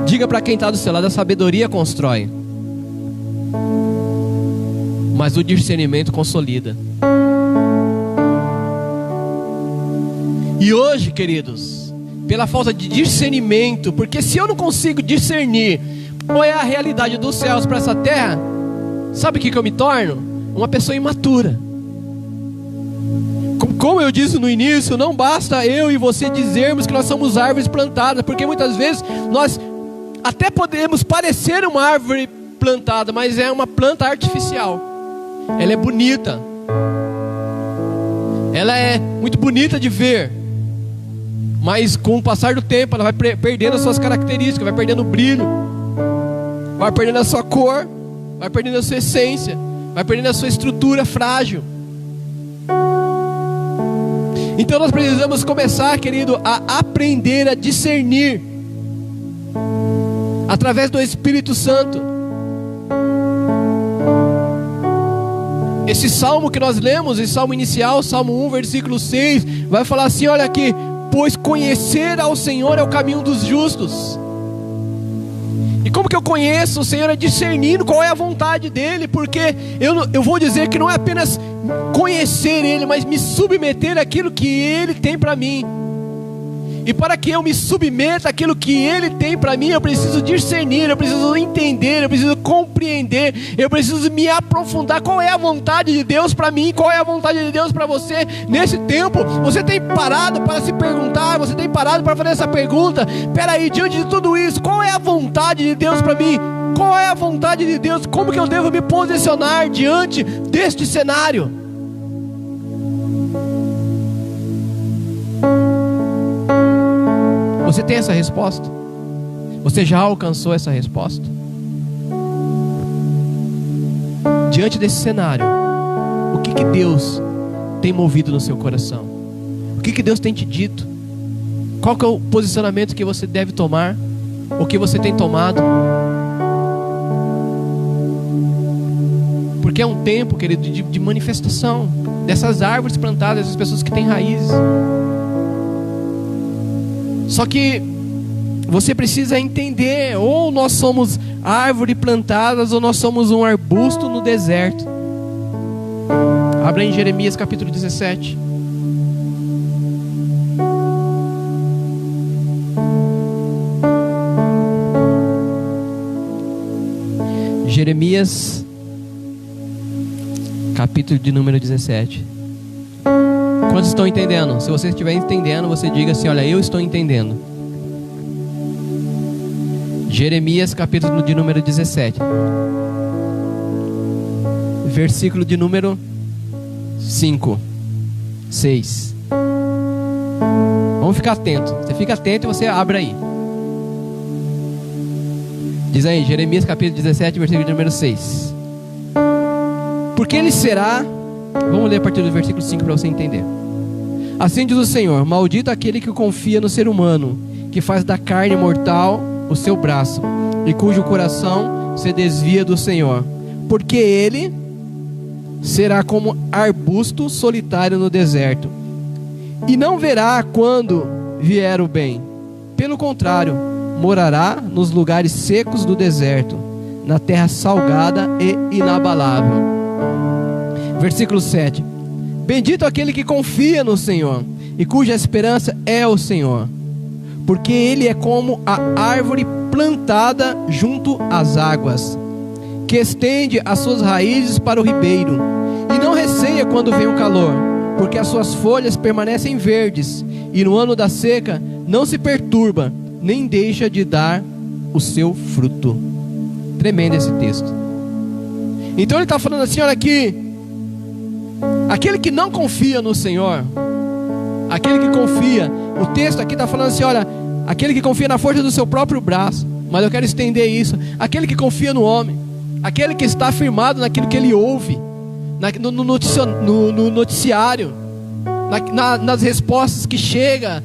Diga para quem está do seu lado, a sabedoria constrói, mas o discernimento consolida. E hoje, queridos, pela falta de discernimento, porque se eu não consigo discernir qual é a realidade dos céus para essa terra, sabe o que eu me torno? Uma pessoa imatura. Como eu disse no início, não basta eu e você dizermos que nós somos árvores plantadas, porque muitas vezes nós até podemos parecer uma árvore plantada, mas é uma planta artificial. Ela é bonita, ela é muito bonita de ver, mas com o passar do tempo ela vai perdendo as suas características, vai perdendo o brilho, vai perdendo a sua cor, vai perdendo a sua essência, vai perdendo a sua estrutura frágil. Então nós precisamos começar, querido, a aprender a discernir através do Espírito Santo. Esse salmo que nós lemos, esse salmo inicial, Salmo 1, versículo 6, vai falar assim, olha aqui: pois conhecer ao Senhor é o caminho dos justos. E como que eu conheço o Senhor? É discernindo qual é a vontade dEle, porque eu vou dizer que não é apenas conhecer Ele, mas me submeter àquilo que Ele tem para mim. E para que eu me submeta àquilo que Ele tem para mim, eu preciso discernir, eu preciso entender, eu preciso compreender, eu preciso me aprofundar. Qual é a vontade de Deus para mim? Qual é a vontade de Deus para você nesse tempo? Você tem parado para se perguntar? Você tem parado para fazer essa pergunta? Peraí, diante de tudo isso, qual é a vontade de Deus para mim? Qual é a vontade de Deus? Como que eu devo me posicionar diante deste cenário? Você tem essa resposta? Você já alcançou essa resposta? Diante desse cenário, o que Deus tem movido no seu coração? O que Deus tem te dito? Qual que é o posicionamento que você deve tomar? O que você tem tomado? Porque é um tempo, querido, de manifestação dessas árvores plantadas, dessas pessoas que têm raízes. Só que você precisa entender: ou nós somos árvore plantadas, ou nós somos um arbusto no deserto. Abra em Jeremias capítulo 17. Jeremias capítulo de número 17. Quantos estão entendendo? Se você estiver entendendo, você diga assim: olha, eu estou entendendo. Jeremias capítulo de número 17, versículo de número 5, 6. Vamos ficar atento. Você fica atento e você abre aí. Diz aí, Jeremias capítulo 17, versículo de número 6. Porque ele será... Vamos ler a partir do versículo 5 para você entender. Assim diz o Senhor: maldito aquele que confia no ser humano, que faz da carne mortal o seu braço, e cujo coração se desvia do Senhor. Porque ele será como arbusto solitário no deserto, e não verá quando vier o bem. Pelo contrário, morará nos lugares secos do deserto, na terra salgada e inabalável. Versículo 7. Bendito aquele que confia no Senhor, e cuja esperança é o Senhor. Porque ele é como a árvore plantada junto às águas, que estende as suas raízes para o ribeiro, e não receia quando vem o calor, porque as suas folhas permanecem verdes, e no ano da seca não se perturba, nem deixa de dar o seu fruto. Tremendo esse texto. Então ele está falando assim, olha aqui: aquele que não confia no Senhor, aquele que confia, o texto aqui está falando assim, olha, aquele que confia na força do seu próprio braço. Mas eu quero estender isso: aquele que confia no homem, aquele que está firmado naquilo que ele ouve, no noticiário, nas respostas que chega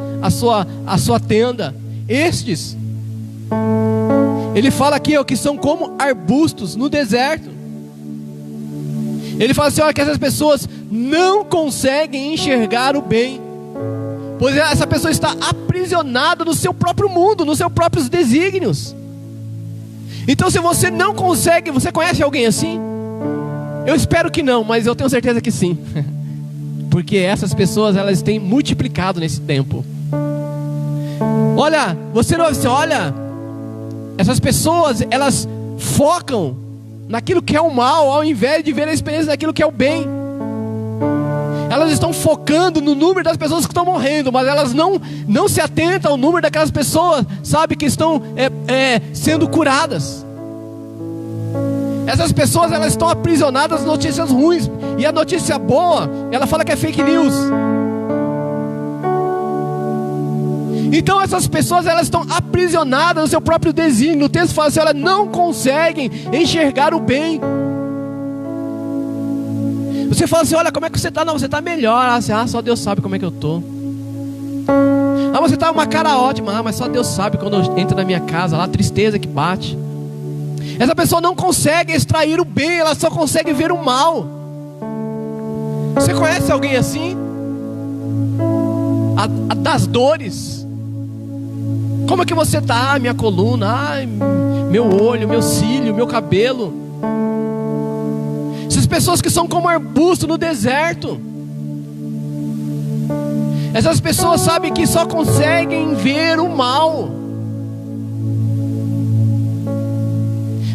à sua tenda. Estes, ele fala aqui, ó, que são como arbustos no deserto. Ele fala assim, olha, que essas pessoas não conseguem enxergar o bem, pois essa pessoa está aprisionada no seu próprio mundo, nos seus próprios desígnios. Então, se você não consegue, você conhece alguém assim? Eu espero que não, mas eu tenho certeza que sim. Porque essas pessoas, elas têm multiplicado nesse tempo. Olha, você não assim, olha, essas pessoas, elas focam naquilo que é o mal, ao invés de ver a experiência daquilo que é o bem. Elas estão focando no número das pessoas que estão morrendo, mas elas não se atentam ao número daquelas pessoas, sabe, que estão sendo curadas. Essas pessoas, elas estão aprisionadas nas notícias ruins, e a notícia boa, ela fala que é fake news. Então essas pessoas, elas estão aprisionadas no seu próprio desígnio. O texto fala assim, elas não conseguem enxergar o bem. Você fala assim, olha, como é que você está? Não, você está melhor. Assim, só Deus sabe como é que eu estou. Você está uma cara ótima. Mas só Deus sabe quando eu entro na minha casa, lá a tristeza que bate. Essa pessoa não consegue extrair o bem, ela só consegue ver o mal. Você conhece alguém assim? A das dores. Como é que você está? Minha coluna, meu olho, meu cílio, meu cabelo. Essas pessoas que são como arbusto no deserto. Essas pessoas sabem que só conseguem ver o mal.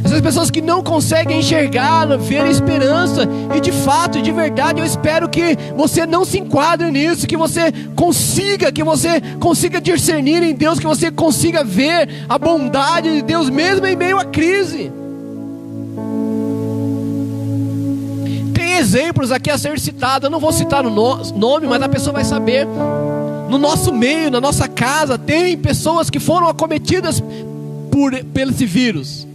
Essas pessoas que não conseguem enxergar, ver a esperança. E de fato, de verdade, eu espero que você não se enquadre nisso, que você consiga discernir em Deus, que você consiga ver a bondade de Deus mesmo em meio à crise. Tem exemplos aqui a ser citado, eu não vou citar o nome, mas a pessoa vai saber. No nosso meio, na nossa casa, tem pessoas que foram acometidas pelo esse vírus,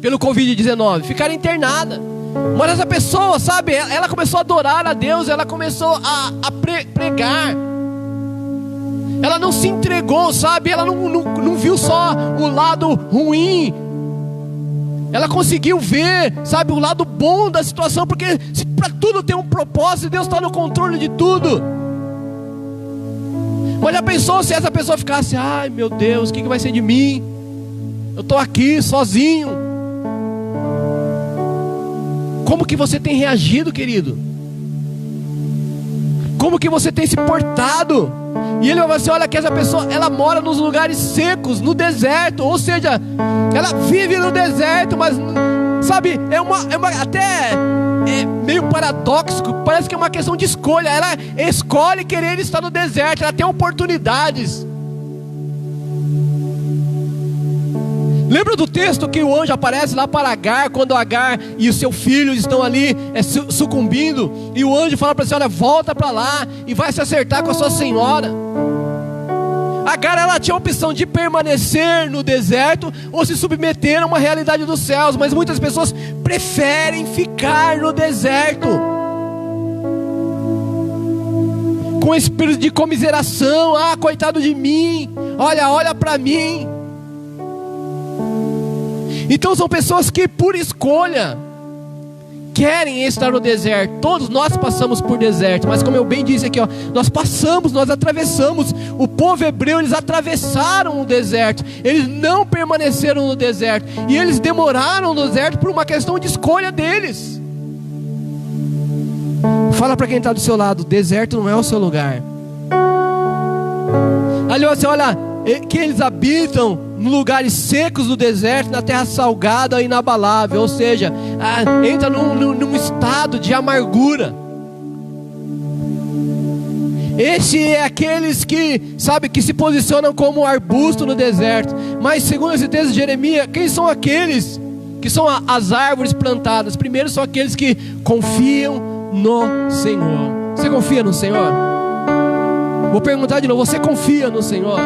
pelo Covid-19, ficaram internadas. Mas essa pessoa, sabe, ela começou a adorar a Deus, ela começou a pregar. Ela não se entregou, sabe? Ela não viu só o lado ruim. Ela conseguiu ver, sabe, o lado bom da situação, porque para tudo tem um propósito, Deus está no controle de tudo. Mas já pensou se essa pessoa ficasse: ai meu Deus, o que vai ser de mim? Eu estou aqui sozinho. Como que você tem reagido, querido? Como que você tem se portado? E ele vai falar assim: olha, que essa pessoa, ela mora nos lugares secos, no deserto. Ou seja, ela vive no deserto, mas, sabe, é meio paradoxo. Parece que é uma questão de escolha. Ela escolhe querer estar no deserto. Ela tem oportunidades. Lembra do texto que o anjo aparece lá para Agar, quando Agar e o seu filho estão ali sucumbindo, e o anjo fala para ela: olha, volta para lá e vai se acertar com a sua senhora. Agar, ela tinha a opção de permanecer no deserto ou se submeter a uma realidade dos céus, mas muitas pessoas preferem ficar no deserto, com espírito de comiseração. Ah, coitado de mim, olha para mim. Então são pessoas que por escolha querem estar no deserto. Todos nós passamos por deserto, mas como eu bem disse aqui, nós atravessamos. O povo hebreu, eles atravessaram o deserto. Eles não permaneceram no deserto, e eles demoraram no deserto por uma questão de escolha deles. Fala para quem está do seu lado: o deserto não é o seu lugar. Ali você olha, que eles habitam em lugares secos do deserto, na terra salgada e inabalável. Ou seja, entra num estado de amargura. Esse é aqueles que, sabe, que se posicionam como arbusto no deserto. Mas segundo esse texto de Jeremias, quem são aqueles que são as árvores plantadas? Primeiro são aqueles que confiam no Senhor. Você confia no Senhor? Vou perguntar de novo: você confia no Senhor?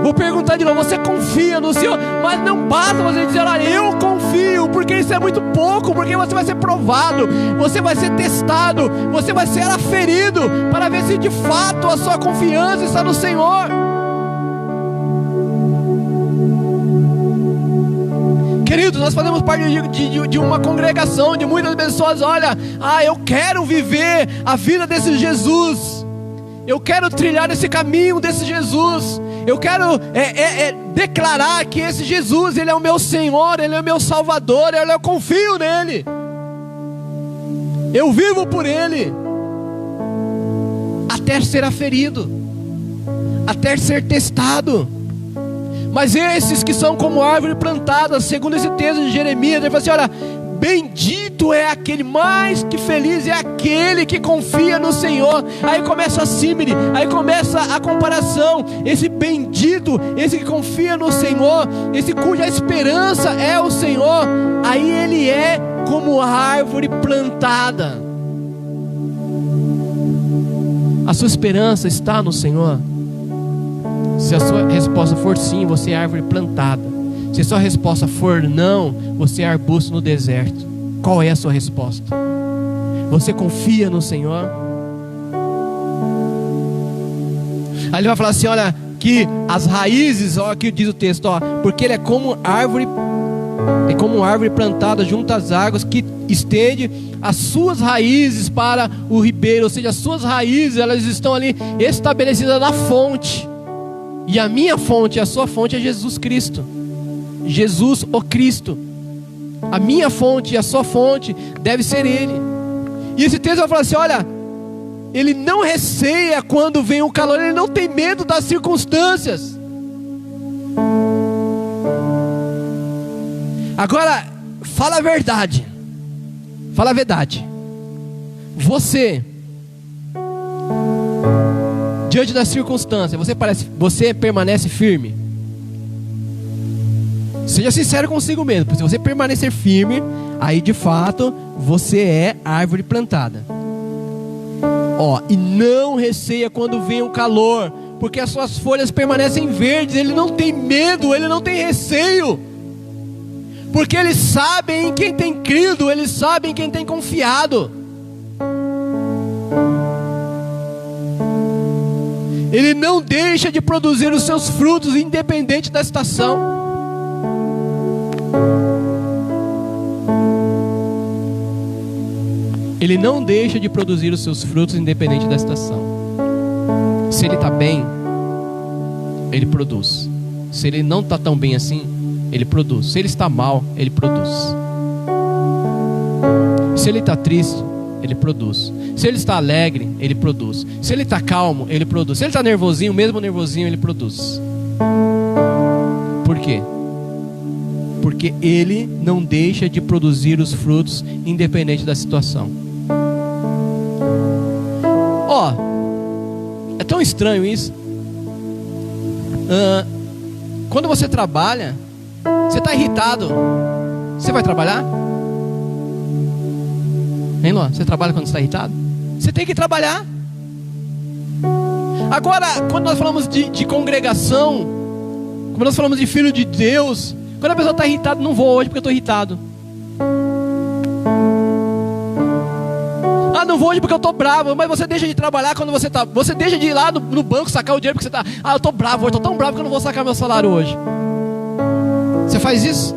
Vou perguntar de novo: você confia no Senhor? Mas não basta você dizer: olha, eu confio, porque isso é muito pouco, porque você vai ser provado, você vai ser testado, você vai ser aferido, para ver se de fato a sua confiança está no Senhor. Queridos, nós fazemos parte de uma congregação onde muitas pessoas, olha, eu quero viver a vida desse Jesus, eu quero trilhar esse caminho desse Jesus, eu quero declarar que esse Jesus, Ele é o meu Senhor, Ele é o meu Salvador, eu confio nele, eu vivo por Ele, até ser aferido, até ser testado. Mas esses que são como árvore plantada, segundo esse texto de Jeremias, ele fala assim: olha, bendito é aquele, mais que feliz é aquele que confia no Senhor. Aí começa a símile, aí começa a comparação. Esse bendito, esse que confia no Senhor, esse cuja esperança é o Senhor, aí ele é como árvore plantada. A sua esperança está no Senhor? Se a sua resposta for sim, você é árvore plantada. Se a sua resposta for não, você é arbusto no deserto. Qual é a sua resposta? Você confia no Senhor? Aí ele vai falar assim: olha, que as raízes, ó, aqui diz o texto, ó, porque ele é como árvore plantada junto às águas, que estende as suas raízes para o ribeiro. Ou seja, as suas raízes, elas estão ali estabelecidas na fonte. E a minha fonte, a sua fonte é Jesus Cristo. Jesus o Cristo. A minha fonte e a sua fonte deve ser Ele. E esse texto vai falar assim: olha, ele não receia quando vem o calor, ele não tem medo das circunstâncias. Agora, fala a verdade. Fala a verdade. Você, diante das circunstâncias, você permanece firme? Seja sincero consigo mesmo. Se você permanecer firme, aí de fato você é árvore plantada. E não receia quando vem o calor, porque as suas folhas permanecem verdes. Ele não tem medo, ele não tem receio, porque eles sabem em quem tem crido, eles sabem em quem tem confiado. Ele não deixa de produzir os seus frutos, independente da estação. Ele não deixa de produzir os seus frutos, independente da estação. Se ele está bem, ele produz. Se ele não está tão bem assim, ele produz. Se ele está mal, ele produz. Se ele está triste, ele produz. Se ele está alegre, ele produz. Se ele está calmo, ele produz. Se ele está nervosinho, mesmo nervosinho, ele produz. Por quê? Porque ele não deixa de produzir os frutos, independente da situação. É tão estranho isso. Quando você trabalha, você está irritado, você vai trabalhar? Hein, Luan? Você trabalha quando está irritado? Você tem que trabalhar. Agora, quando nós falamos de congregação, quando nós falamos de filho de Deus, quando a pessoa está irritada, não vou hoje porque eu estou irritado. Não vou hoje porque eu estou bravo. Mas você deixa de trabalhar quando você está. Você deixa de ir lá no banco sacar o dinheiro porque você está. Eu estou bravo hoje, estou tão bravo que eu não vou sacar meu salário hoje. Você faz isso?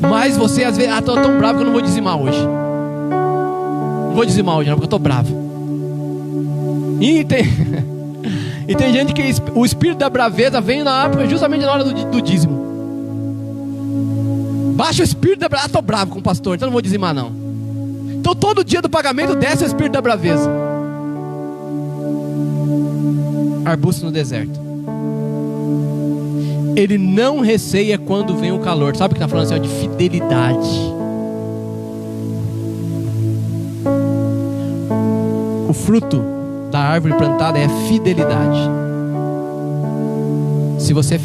Mas você às vezes, estou tão bravo que eu não vou dizimar hoje. Não vou dizimar hoje, não, porque eu estou bravo. E tem gente que o espírito da braveza vem justamente na hora do dízimo. Baixa o espírito da braveza. Estou bravo com o pastor, então não vou dizimar não. Então todo dia do pagamento desce o espírito da braveza. Arbusto no deserto. Ele não receia quando vem o calor. Sabe o que está falando assim? De fidelidade. O fruto da árvore plantada é a fidelidade.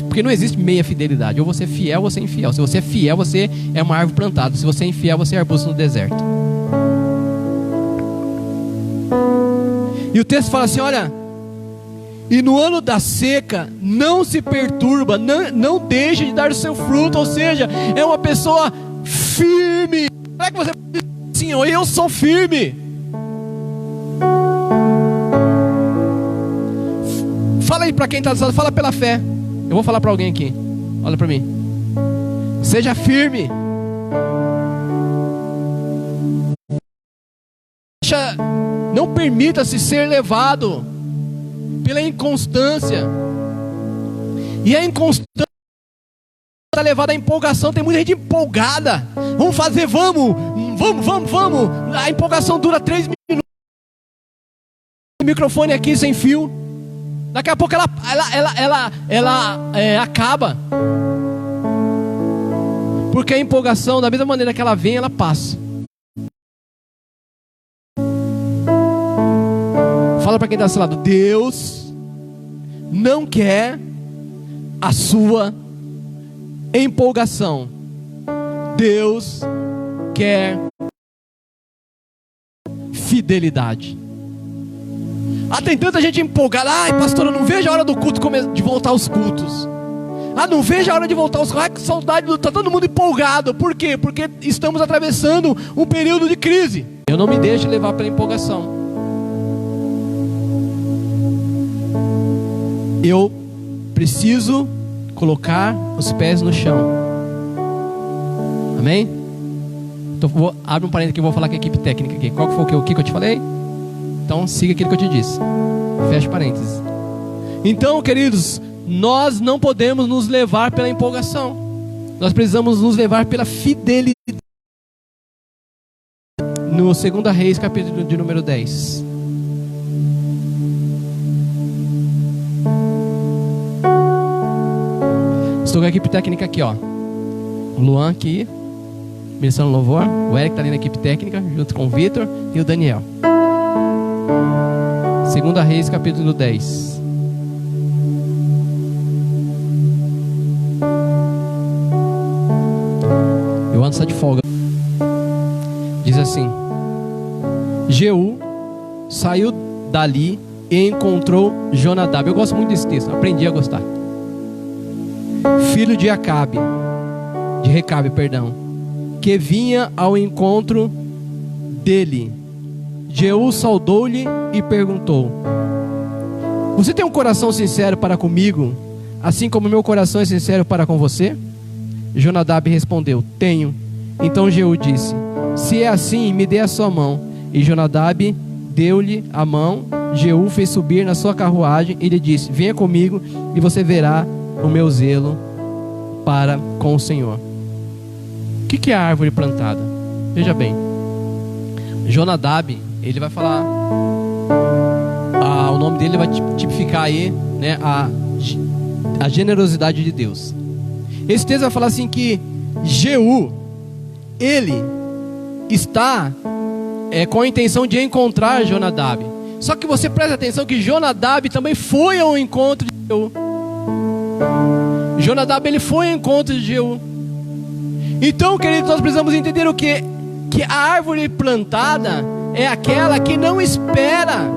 Porque não existe meia fidelidade. Ou você é fiel ou você é infiel. Se você é fiel, você é uma árvore plantada. Se você é infiel, você é arbusto no deserto. E o texto fala assim, olha: e no ano da seca não se perturba, não deixa de dar o seu fruto. Ou seja, é uma pessoa firme. Será que você pode dizer assim, eu sou firme? Fala aí para quem está do lado, fala pela fé. Eu vou falar para alguém aqui. Olha para mim. Seja firme. Não permita-se ser levado pela inconstância. E a inconstância está levada à empolgação. Tem muita gente empolgada. Vamos fazer, vamos. A empolgação dura 3 minutos. O microfone aqui sem fio. Daqui a pouco ela acaba. Porque a empolgação, da mesma maneira que ela vem, ela passa. Fala para quem está do seu lado: Deus não quer a sua empolgação. Deus quer fidelidade. Tem tanta gente empolgada. Pastor, eu não vejo a hora do culto de voltar aos cultos. Não vejo a hora de voltar aos cultos. Que saudade. Está todo mundo empolgado. Por quê? Porque estamos atravessando um período de crise. Eu não me deixo levar pela empolgação. Eu preciso colocar os pés no chão. Amém? Então, abre um parênteses aqui, eu vou falar com a equipe técnica aqui. Qual que foi o que eu te falei? Então siga aquilo que eu te disse. Fecha parênteses. Então, queridos, nós não podemos nos levar pela empolgação. Nós precisamos nos levar pela fidelidade. No 2 Reis, capítulo de número 10. Estou com a equipe técnica aqui, ó. O Luan aqui, ministrando louvor. O Eric está ali na equipe técnica, junto com o Vitor e o Daniel. 2 Reis, capítulo 10. Eu ando só de folga. Diz assim: Jeú saiu dali e encontrou Jonadab. Eu gosto muito desse texto, aprendi a gostar. Filho de Recabe, que vinha ao encontro dele, Jeú saudou-lhe e perguntou: você tem um coração sincero para comigo, assim como meu coração é sincero para com você? Jonadab respondeu: tenho. Então Jeú disse: se é assim, me dê a sua mão. E Jonadab deu-lhe a mão. Jeú fez subir na sua carruagem e lhe disse: venha comigo e você verá o meu zelo para com o Senhor. O que é a árvore plantada? Veja bem, Jonadab, ele vai falar, o nome dele vai tipificar aí, né, a generosidade de Deus. Esse texto vai falar assim que Jeú, ele está com a intenção de encontrar Jonadab. Só que você presta atenção que Jonadab também foi ao encontro de Jeú. Jonadab, ele foi ao encontro de Jeú. Então, queridos, nós precisamos entender o que? Que a árvore plantada é aquela que não espera.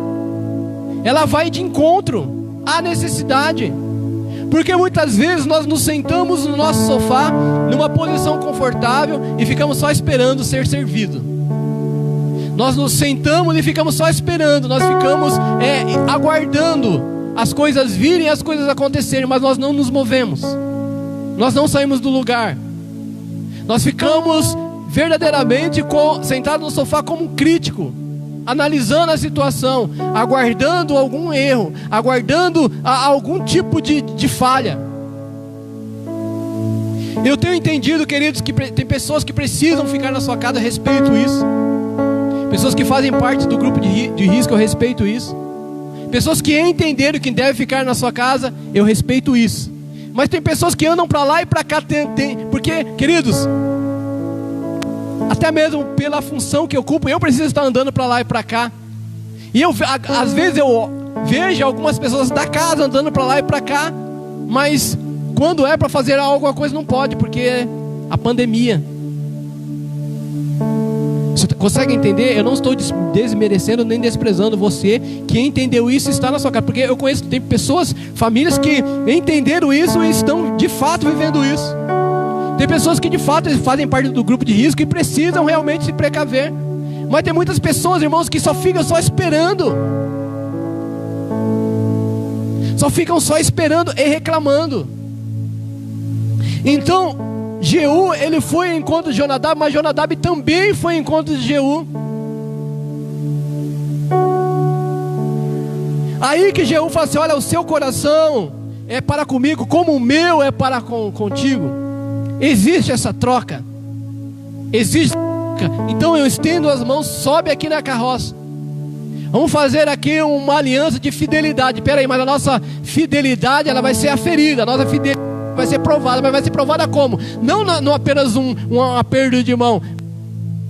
Ela vai de encontro à necessidade. Porque muitas vezes nós nos sentamos no nosso sofá, numa posição confortável, e ficamos só esperando ser servido. Nós nos sentamos e ficamos só esperando. Nós ficamos aguardando as coisas virem, as coisas acontecerem, mas nós não nos movemos. Nós não saímos do lugar. Nós ficamos verdadeiramente sentados no sofá como um crítico, analisando a situação, aguardando algum erro, aguardando algum tipo de falha. Eu tenho entendido, queridos, que tem pessoas que precisam ficar na sua casa. Eu respeito isso. Pessoas que fazem parte do grupo de risco, eu respeito isso. Pessoas que entenderam que devem ficar na sua casa, eu respeito isso. Mas tem pessoas que andam para lá e para cá, porque, queridos, até mesmo pela função que eu ocupo, eu preciso estar andando para lá e para cá. E às vezes eu vejo algumas pessoas da casa andando para lá e para cá, mas quando é para fazer alguma coisa não pode, porque a pandemia. Você consegue entender? Eu não estou desmerecendo nem desprezando você que entendeu isso e está na sua casa, porque eu conheço, tem pessoas, famílias que entenderam isso e estão de fato vivendo isso. Tem pessoas que de fato fazem parte do grupo de risco e precisam realmente se precaver. Mas tem muitas pessoas, irmãos, que só ficam só esperando. Só ficam só esperando e reclamando. Então Jeú, ele foi ao encontro de Jonadab, mas Jonadab também foi ao encontro de Jeú. Aí que Jeú fala assim: olha, o seu coração é para comigo, como o meu é para contigo. Existe essa troca. Existe. Então eu estendo as mãos, sobe aqui na carroça. Vamos fazer aqui uma aliança de fidelidade. Peraí, mas a nossa fidelidade, ela vai ser aferida. A nossa fidelidade vai ser provada, mas vai ser provada como? Não apenas um aperto de mão,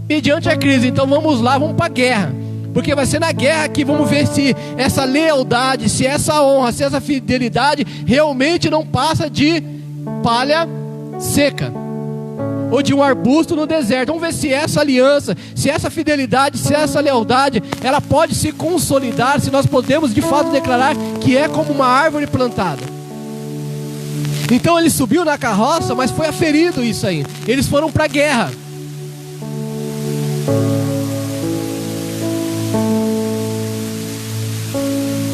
mediante a crise. Então vamos lá, vamos para a guerra, porque vai ser na guerra que vamos ver se essa lealdade, se essa honra, se essa fidelidade realmente não passa de palha seca, ou de um arbusto no deserto. Vamos ver se essa aliança, se essa fidelidade, se essa lealdade, ela pode se consolidar, se nós podemos de fato declarar que é como uma árvore plantada. Então ele subiu na carroça, mas foi aferido isso aí. Eles foram para a guerra.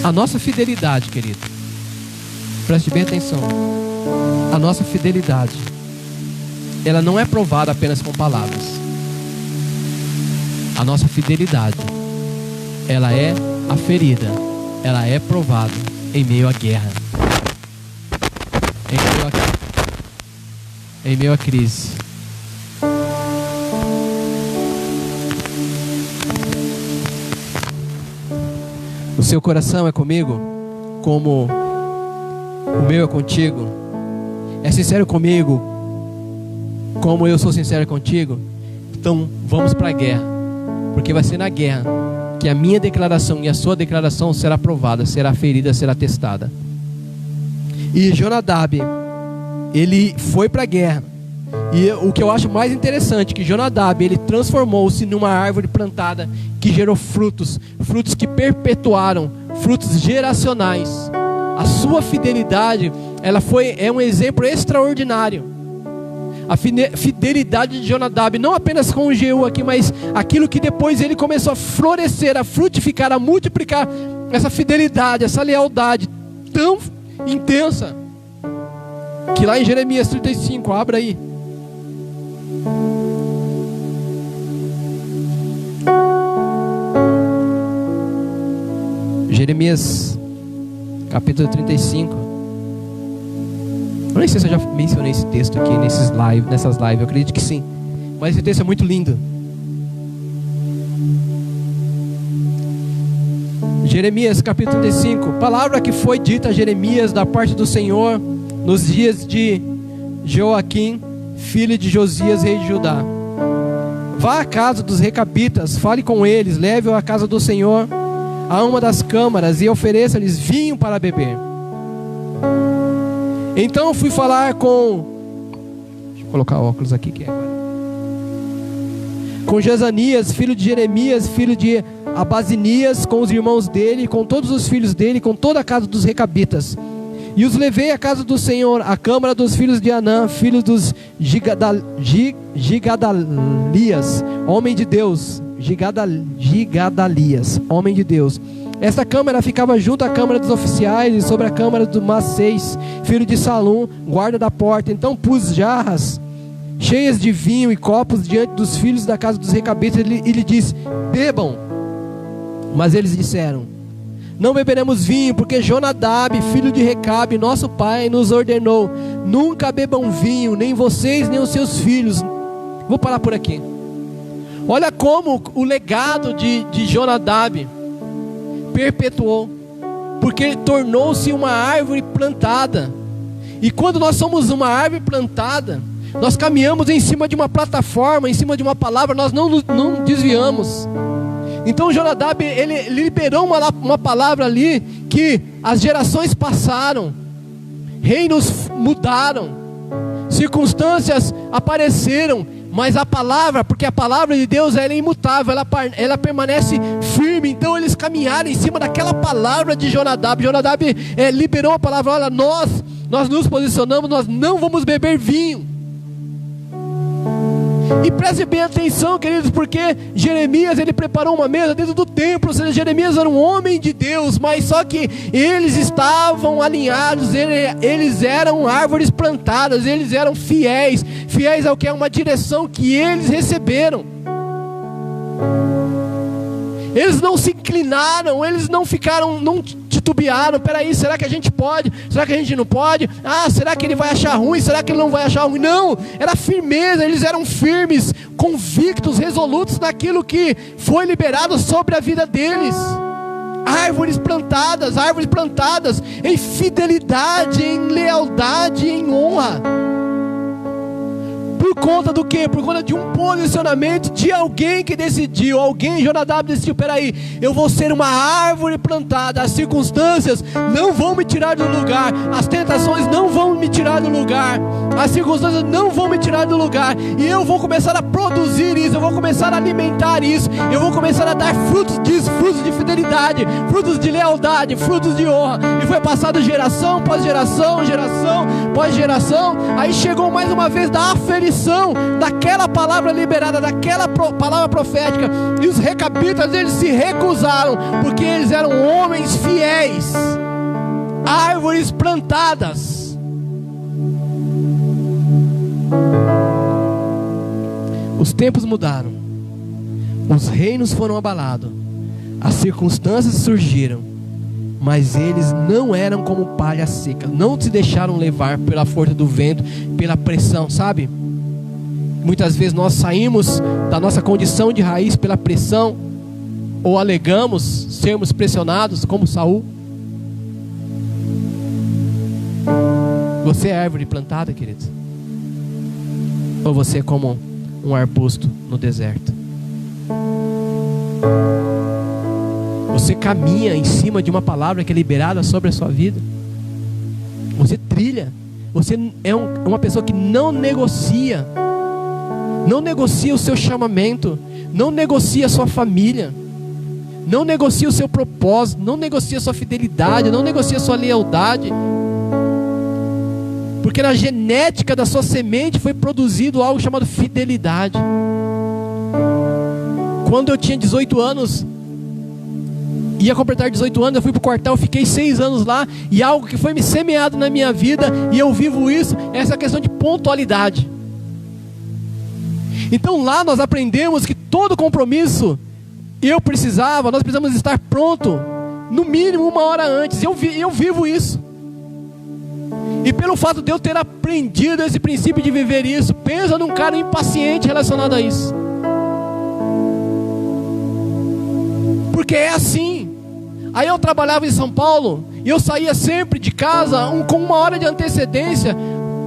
A nossa fidelidade, querido, preste bem atenção. A nossa fidelidade, ela não é provada apenas com palavras. A nossa fidelidade, ela é aferida, ela é provada em meio à guerra, em meio à crise. O seu coração é comigo como o meu é contigo? É sincero comigo como eu sou sincero contigo? Então vamos para a guerra, porque vai ser na guerra que a minha declaração e a sua declaração será provada, será ferida, será testada. E Jonadab, ele foi para a guerra. E o que eu acho mais interessante, que Jonadab, ele transformou-se numa árvore plantada que gerou frutos, frutos que perpetuaram, frutos geracionais. A sua fidelidade, ela é um exemplo extraordinário. A fidelidade de Jonadab, não apenas com o Jeú aqui, mas aquilo que depois ele começou a florescer, a frutificar, a multiplicar, essa fidelidade, essa lealdade tão intensa, que lá em Jeremias 35, abra aí. Jeremias capítulo 35. Eu nem sei se eu já mencionei esse texto aqui nessas lives, eu acredito que sim. Mas esse texto é muito lindo. Jeremias capítulo 35. Palavra que foi dita a Jeremias da parte do Senhor nos dias de Joaquim, filho de Josias, rei de Judá. Vá à casa dos recabitas, fale com eles, leve-o à casa do Senhor, a uma das câmaras, e ofereça-lhes vinho para beber. Então fui falar com... Deixa eu colocar óculos aqui que é agora. Com Jezanias, filho de Jeremias, filho de Abazinias, com os irmãos dele, com todos os filhos dele, com toda a casa dos recabitas. E os levei à casa do Senhor, à câmara dos filhos de Anã, filho dos Gigadalias, homem de Deus. Gigadalias, homem de Deus. Esta câmara ficava junto à câmara dos oficiais e sobre a câmara do Macês, filho de Salum, guarda da porta. Então pus jarras cheias de vinho e copos diante dos filhos da casa dos recabitas e lhe disse: bebam. Mas eles disseram: não beberemos vinho, porque Jonadab, filho de Recabe, nosso pai, nos ordenou: nunca bebam vinho, nem vocês, nem os seus filhos. Vou parar por aqui. Olha como o legado de Jonadab perpetuou, porque tornou-se uma árvore plantada. E quando nós somos uma árvore plantada, nós caminhamos em cima de uma plataforma, em cima de uma palavra, nós não desviamos. Então Jonadab, ele liberou uma palavra ali, que as gerações passaram, reinos mudaram, circunstâncias apareceram, mas a palavra, porque a palavra de Deus ela é imutável, ela permanece firme. Então eles caminharam em cima daquela palavra de Jonadab. Jonadab liberou a palavra: olha, nós nos posicionamos, nós não vamos beber vinho. E preste bem atenção, queridos, porque Jeremias, ele preparou uma mesa dentro do templo. Ou seja, Jeremias era um homem de Deus, mas só que eles estavam alinhados, eles eram árvores plantadas, eles eram fiéis ao que é uma direção que eles receberam. Eles não se inclinaram, eles não ficaram, não titubearam. Peraí, será que a gente pode? Será que a gente não pode? Ah, será que ele vai achar ruim? Será que ele não vai achar ruim? Não, era firmeza, eles eram firmes, convictos, resolutos naquilo que foi liberado sobre a vida deles. Árvores plantadas em fidelidade, em lealdade, em honra. Por conta do quê? Por conta de um posicionamento de alguém que decidiu. Jonadab decidiu: peraí, eu vou ser uma árvore plantada. As circunstâncias não vão me tirar do lugar. As tentações não vão me tirar do lugar. As circunstâncias não vão me tirar do lugar. E eu vou começar a produzir isso. Eu vou começar a alimentar isso. Eu vou começar a dar frutos disso. Frutos de fidelidade, frutos de lealdade, frutos de honra. E foi passado geração após geração, geração após geração. Aí chegou mais uma vez da aferição daquela palavra liberada, daquela palavra profética. E os recabitas, eles se recusaram, porque eles eram homens fiéis, árvores plantadas. Os tempos mudaram, os reinos foram abalados, as circunstâncias surgiram, mas eles não eram como palha seca, não se deixaram levar pela força do vento, pela pressão, sabe? Muitas vezes nós saímos da nossa condição de raiz pela pressão, ou alegamos sermos pressionados, como Saul. Você é árvore plantada, queridos? Ou você é como um arbusto no deserto? Você caminha em cima de uma palavra que é liberada sobre a sua vida? Você trilha? Você é uma pessoa que não negocia o seu chamamento, não negocia a sua família, não negocia o seu propósito, não negocia a sua fidelidade, não negocia a sua lealdade. Porque na genética da sua semente foi produzido algo chamado fidelidade. Quando eu tinha 18 anos, ia completar 18 anos, eu fui para o quartel, fiquei 6 anos lá, e algo que foi me semeado na minha vida, e eu vivo isso, é essa questão de pontualidade. Então lá nós aprendemos que todo compromisso, nós precisamos estar pronto, no mínimo 1 hora antes, eu vivo isso. E pelo fato de eu ter aprendido esse princípio de viver isso, pensa num cara impaciente relacionado a isso. Porque é assim. Aí eu trabalhava em São Paulo, e eu saía sempre de casa com 1 hora de antecedência,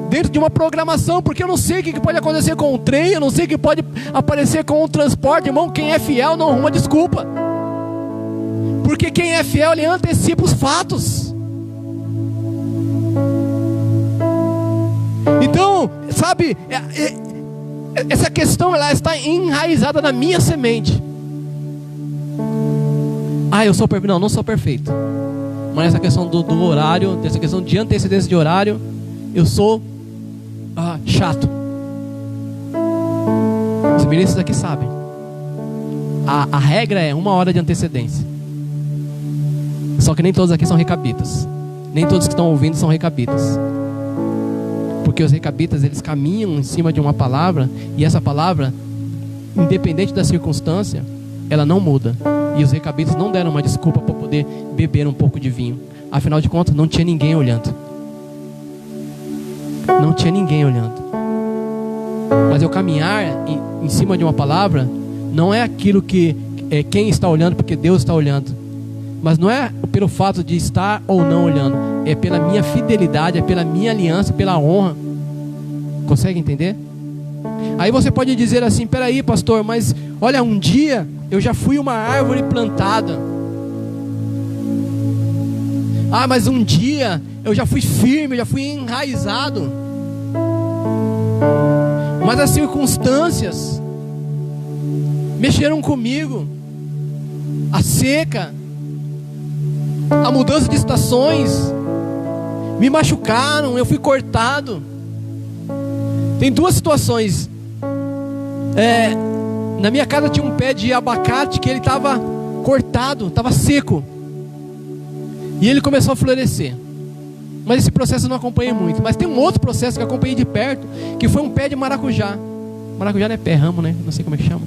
dentro de uma programação, porque eu não sei o que pode acontecer com o trem, eu não sei o que pode aparecer com o transporte. Irmão, quem é fiel não arruma desculpa. Porque quem é fiel, ele antecipa os fatos. Então, sabe, essa questão ela está enraizada na minha semente. Eu sou perfeito. Não sou perfeito. Mas essa questão do horário, dessa questão de antecedência de horário, eu sou chato. Os ministros aqui sabem. A regra é 1 hora de antecedência. Só que nem todos aqui são recabitas. Nem todos que estão ouvindo são recabitas. Porque os recabitas, eles caminham em cima de uma palavra, e essa palavra, independente da circunstância, ela não muda. E os recabitas não deram uma desculpa para poder beber um pouco de vinho. Afinal de contas, não tinha ninguém olhando. Não tinha ninguém olhando. Mas eu caminhar em cima de uma palavra, não é aquilo que quem está olhando, porque Deus está olhando. Mas não é pelo fato de estar ou não olhando, é pela minha fidelidade, é pela minha aliança, pela honra. Consegue entender? Aí você pode dizer assim: peraí, pastor, mas olha, um dia eu já fui uma árvore plantada. Mas um dia eu já fui firme, eu já fui enraizado. Mas as circunstâncias mexeram comigo. A seca, a mudança de estações me machucaram, eu fui cortado. Tem 2 situações. Na minha casa tinha um pé de abacate que ele estava cortado, estava seco, e ele começou a florescer. Mas esse processo eu não acompanhei muito. Mas tem um outro processo que eu acompanhei de perto, que foi um pé de maracujá. Maracujá não é pé, é ramo, né? Não sei como é que chama.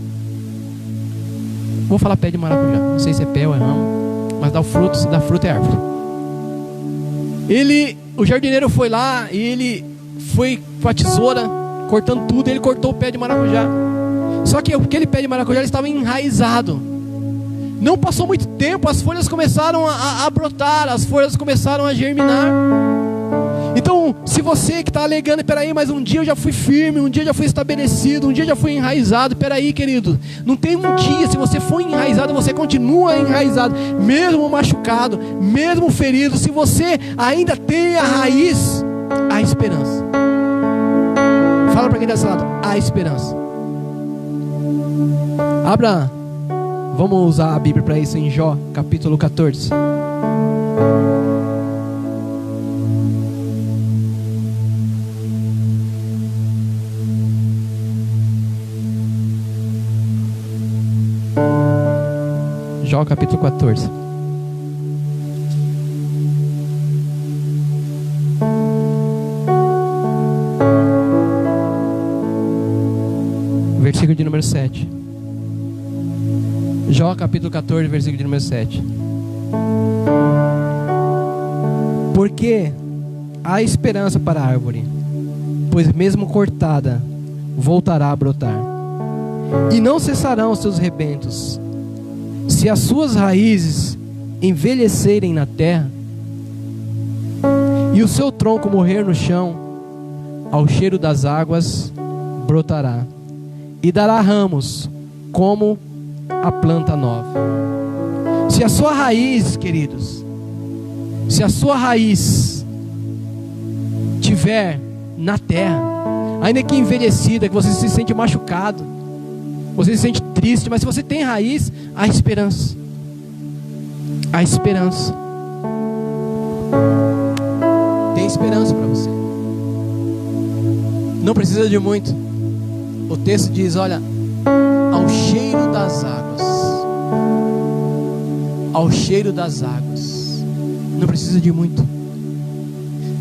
Vou falar pé de maracujá, não sei se é pé ou é ramo, mas dá o fruto, se dá fruto é árvore. O jardineiro foi lá e ele foi com a tesoura cortando tudo, e ele cortou o pé de maracujá. Só que aquele pé de maracujá ele estava enraizado. Não passou muito tempo, as folhas começaram a brotar, as folhas começaram a germinar. Então, se você que está alegando, peraí, mas um dia eu já fui firme, um dia eu já fui estabelecido, um dia eu já fui enraizado. Peraí, querido, não tem um dia. Se você for enraizado, você continua enraizado, mesmo machucado, mesmo ferido. Se você ainda tem a raiz, há esperança. Fala para quem está desse lado: há esperança. Abra, vamos usar a Bíblia para isso em Jó, capítulo 14. Jó capítulo 14. Versículo de número 7. Jó capítulo 14, versículo de número 7. Porque há esperança para a árvore, pois mesmo cortada, voltará a brotar, e não cessarão os seus rebentos. Se as suas raízes envelhecerem na terra, e o seu tronco morrer no chão, ao cheiro das águas brotará, e dará ramos como a planta nova. Se a sua raiz, queridos, se a sua raiz tiver na terra, ainda que envelhecida, que você se sente machucado, você se sente triste, mas se você tem raiz, há esperança. Há esperança. Tem esperança para você. Não precisa de muito. O texto diz, olha, ao cheiro das águas. Ao cheiro das águas. Não precisa de muito.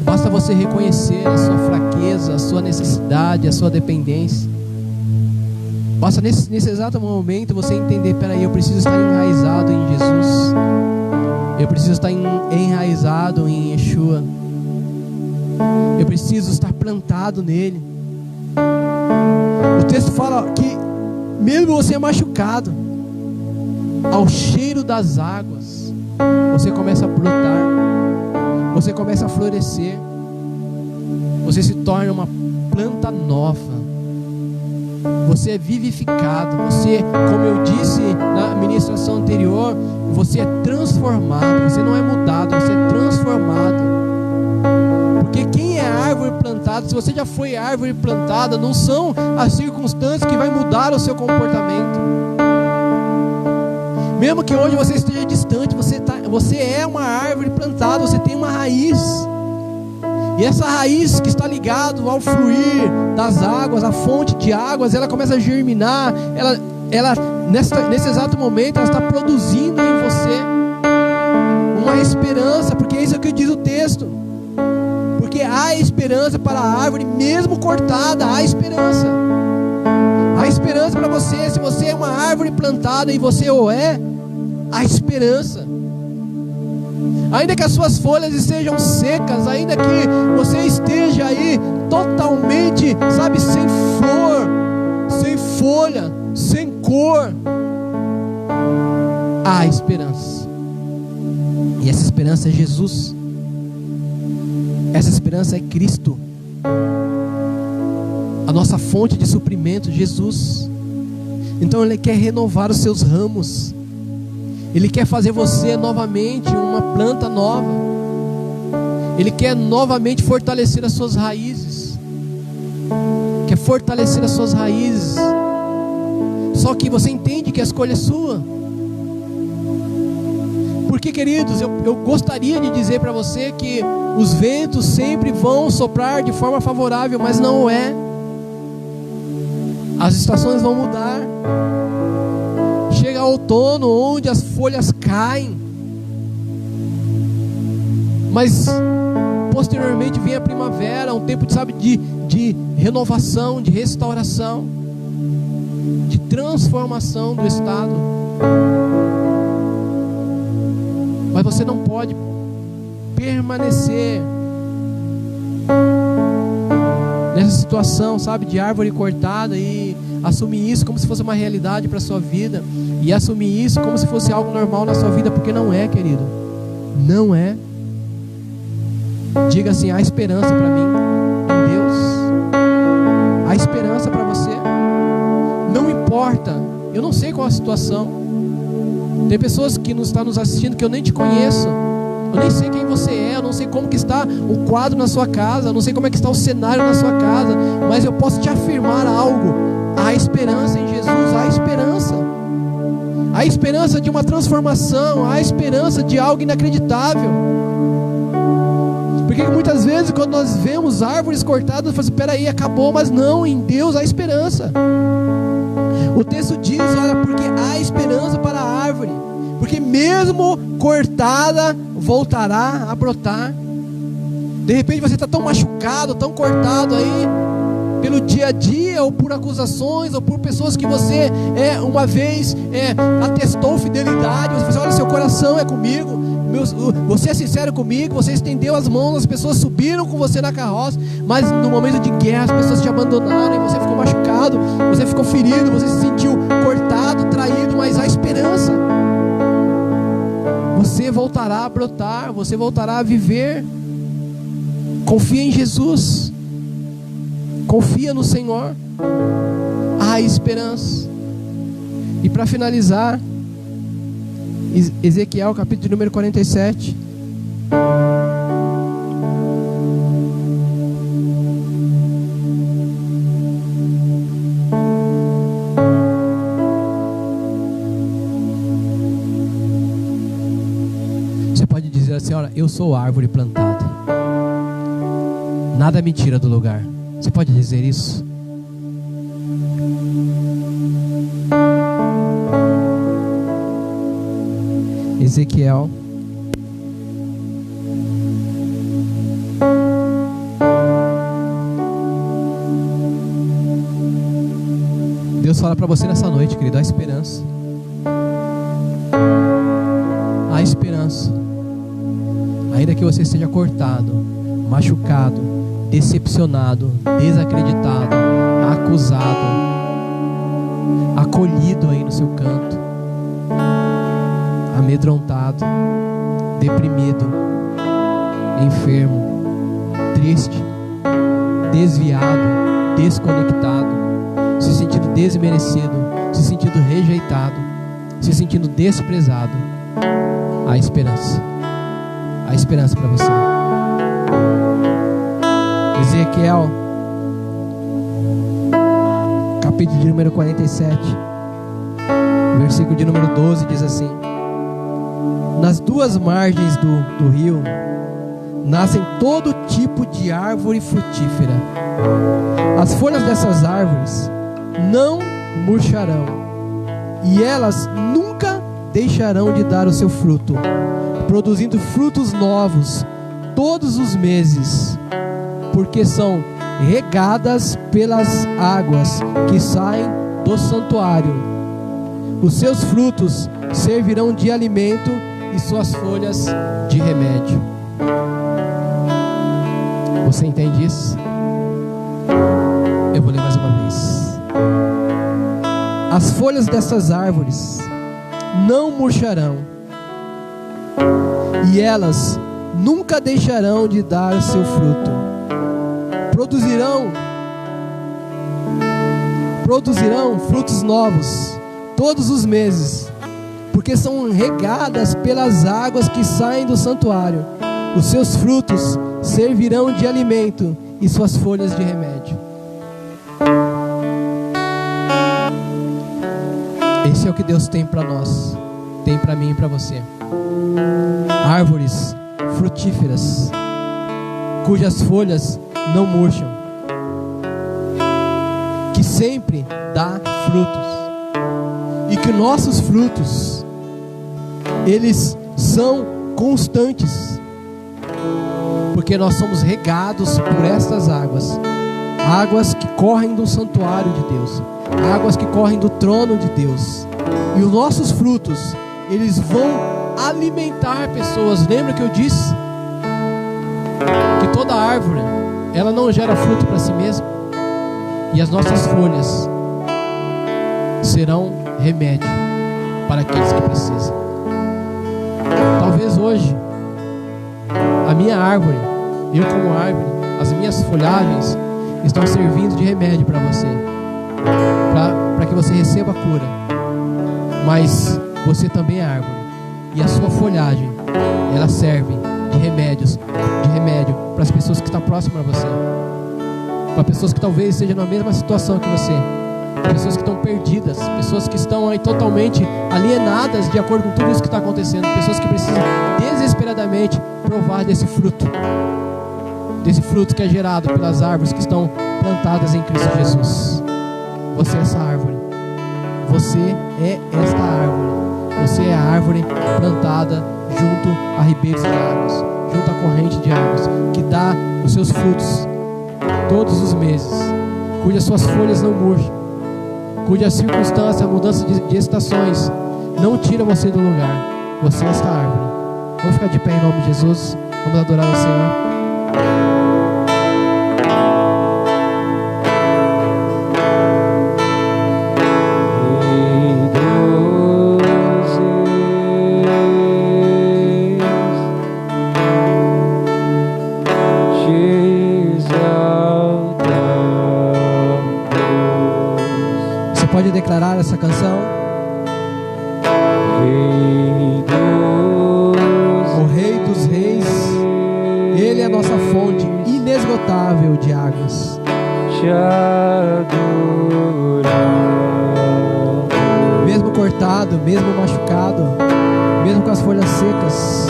Basta você reconhecer a sua fraqueza, a sua necessidade, a sua dependência. Basta nesse exato momento você entender, peraí, eu preciso estar enraizado em Jesus. Eu preciso estar enraizado em Yeshua. Eu preciso estar plantado nele. O texto fala que mesmo você machucado, ao cheiro das águas, você começa a brotar, você começa a florescer, você se torna uma planta nova, você é vivificado, você, como eu disse na ministração anterior, você é transformado, você não é mudado, você é transformado. Porque quem é árvore plantada, se você já foi árvore plantada, não são as circunstâncias que vai mudar o seu comportamento. Mesmo que hoje você esteja distante, você é uma árvore plantada, você tem uma raiz. E essa raiz que está ligada ao fluir das águas, a fonte de águas, ela começa a germinar, nesse exato momento, ela está produzindo em você uma esperança, porque é isso que diz o texto. Porque há esperança para a árvore, mesmo cortada, há esperança. Há esperança para você, se você é uma árvore plantada e você o é, há esperança. Ainda que as suas folhas estejam secas, ainda que você esteja aí totalmente, sabe, sem flor, sem folha, sem cor, há esperança. E essa esperança é Jesus. Essa esperança é Cristo. A nossa fonte de suprimento, Jesus. Então Ele quer renovar os seus ramos. Ele quer fazer você novamente uma planta nova. Ele quer novamente fortalecer as suas raízes. Quer fortalecer as suas raízes. Só que você entende que a escolha é sua. Porque, queridos, eu gostaria de dizer para você que os ventos sempre vão soprar de forma favorável, mas não é. As estações vão mudar. Chega outono, onde as folhas caem, mas posteriormente vem a primavera, um tempo, sabe, de renovação, de restauração, de transformação do estado. Mas você não pode permanecer nessa situação, sabe, de árvore cortada e assumir isso como se fosse uma realidade para a sua vida, e assumir isso como se fosse algo normal na sua vida, porque não é, querido. Não é. Diga assim: há esperança para mim em Deus. Há esperança para você. Não importa, eu não sei qual a situação. Tem pessoas que estão nos assistindo que eu nem te conheço. Eu nem sei quem você é, eu não sei como que está o quadro na sua casa, eu não sei como é que está o cenário na sua casa, mas eu posso te afirmar algo: há esperança em Jesus, há esperança. Há esperança de uma transformação, há esperança de algo inacreditável. Porque muitas vezes quando nós vemos árvores cortadas, nós falamos: espera aí, acabou. Mas não, em Deus há esperança. O texto diz, olha, porque há esperança para a árvore, porque mesmo cortada, voltará a brotar. De repente você está tão machucado, tão cortado aí, pelo dia a dia, ou por acusações, ou por pessoas que você uma vez atestou fidelidade. Você fala: olha, seu coração é comigo, você é sincero comigo, você estendeu as mãos, as pessoas subiram com você na carroça, mas no momento de guerra as pessoas te abandonaram e você ficou machucado, você ficou ferido, você se sentiu cortado, traído. Mas há esperança. Você voltará a brotar, você voltará a viver. Confia em Jesus, confia no Senhor, há esperança. E para finalizar, Ezequiel capítulo número 47. Você pode dizer assim: olha, eu sou árvore plantada, nada me tira do lugar. Você pode dizer isso? Ezequiel Deus fala para você nessa noite, querido, há esperança. Há esperança. Ainda que você esteja cortado, machucado, decepcionado, desacreditado, acusado, acolhido aí no seu canto, amedrontado, deprimido, enfermo, triste, desviado, desconectado, se sentindo desmerecido, se sentindo rejeitado, se sentindo desprezado, há esperança. Há esperança para você. Ezequiel, capítulo de número 47, versículo de número 12, diz assim: nas duas margens do rio nascem todo tipo de árvore frutífera. As folhas dessas árvores não murcharão, e elas nunca deixarão de dar o seu fruto, produzindo frutos novos todos os meses, porque são regadas pelas águas que saem do santuário. Os seus frutos servirão de alimento e suas folhas de remédio. Você entende isso? Eu vou ler mais uma vez. As folhas dessas árvores não murcharão, e elas nunca deixarão de dar o seu fruto. Produzirão frutos novos todos os meses, porque são regadas pelas águas que saem do santuário. Os seus frutos servirão de alimento e suas folhas de remédio. Esse é o que Deus tem para nós, tem para mim e para você. Árvores frutíferas, cujas folhas não murcham, que sempre dá frutos, e que nossos frutos, eles são constantes, porque nós somos regados por estas águas, águas que correm do santuário de Deus, águas que correm do trono de Deus, e os nossos frutos, eles vão alimentar pessoas. Lembra que eu disse que toda árvore, ela não gera fruto para si mesma, e as nossas folhas serão remédio para aqueles que precisam. Talvez hoje a minha árvore, eu como árvore, as minhas folhagens estão servindo de remédio para você, para que você receba a cura. Mas você também é árvore, e a sua folhagem, ela serve de remédio para as pessoas que estão próximas a você, para pessoas que talvez estejam na mesma situação que você, pessoas que estão perdidas, pessoas que estão aí totalmente alienadas de acordo com tudo isso que está acontecendo, pessoas que precisam desesperadamente provar desse fruto que é gerado pelas árvores que estão plantadas em Cristo Jesus. Você é essa árvore, você é esta árvore, você é a árvore plantada junto a ribeiros de águas, junto à corrente de águas, que dá os seus frutos todos os meses, cujas suas folhas não murcham, cuja circunstância, a mudança de estações não tira você do lugar. Você é esta árvore. Vamos ficar de pé em nome de Jesus, vamos adorar ao Senhor. Pode declarar essa canção? O Rei dos Reis, Ele é a nossa fonte inesgotável de águas. Te adorar. Mesmo cortado, mesmo machucado, mesmo com as folhas secas,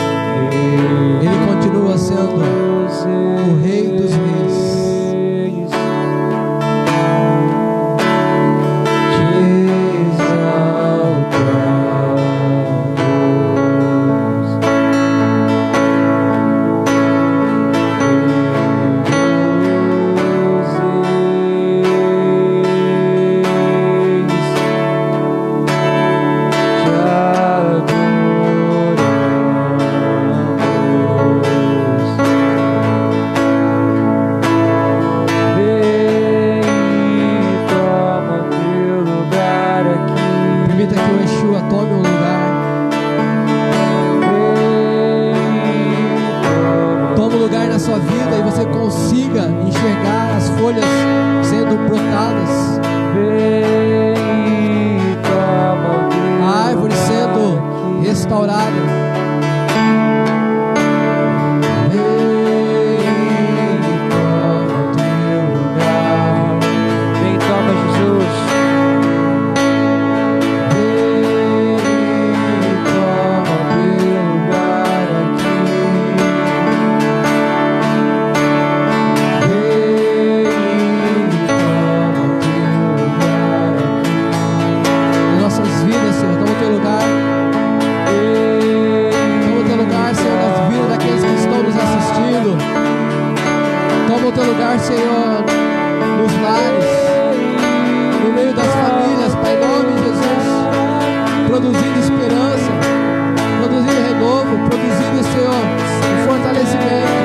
Ele continua sendo o Rei dos Reis. lugar na sua vida e você consiga enxergar as folhas sendo brotadas, a árvore sendo restaurada. Toma o teu lugar, Senhor, nos lares, no meio das famílias, Pai, em nome de Jesus, produzindo esperança, produzindo renovo, produzindo, Senhor, um fortalecimento.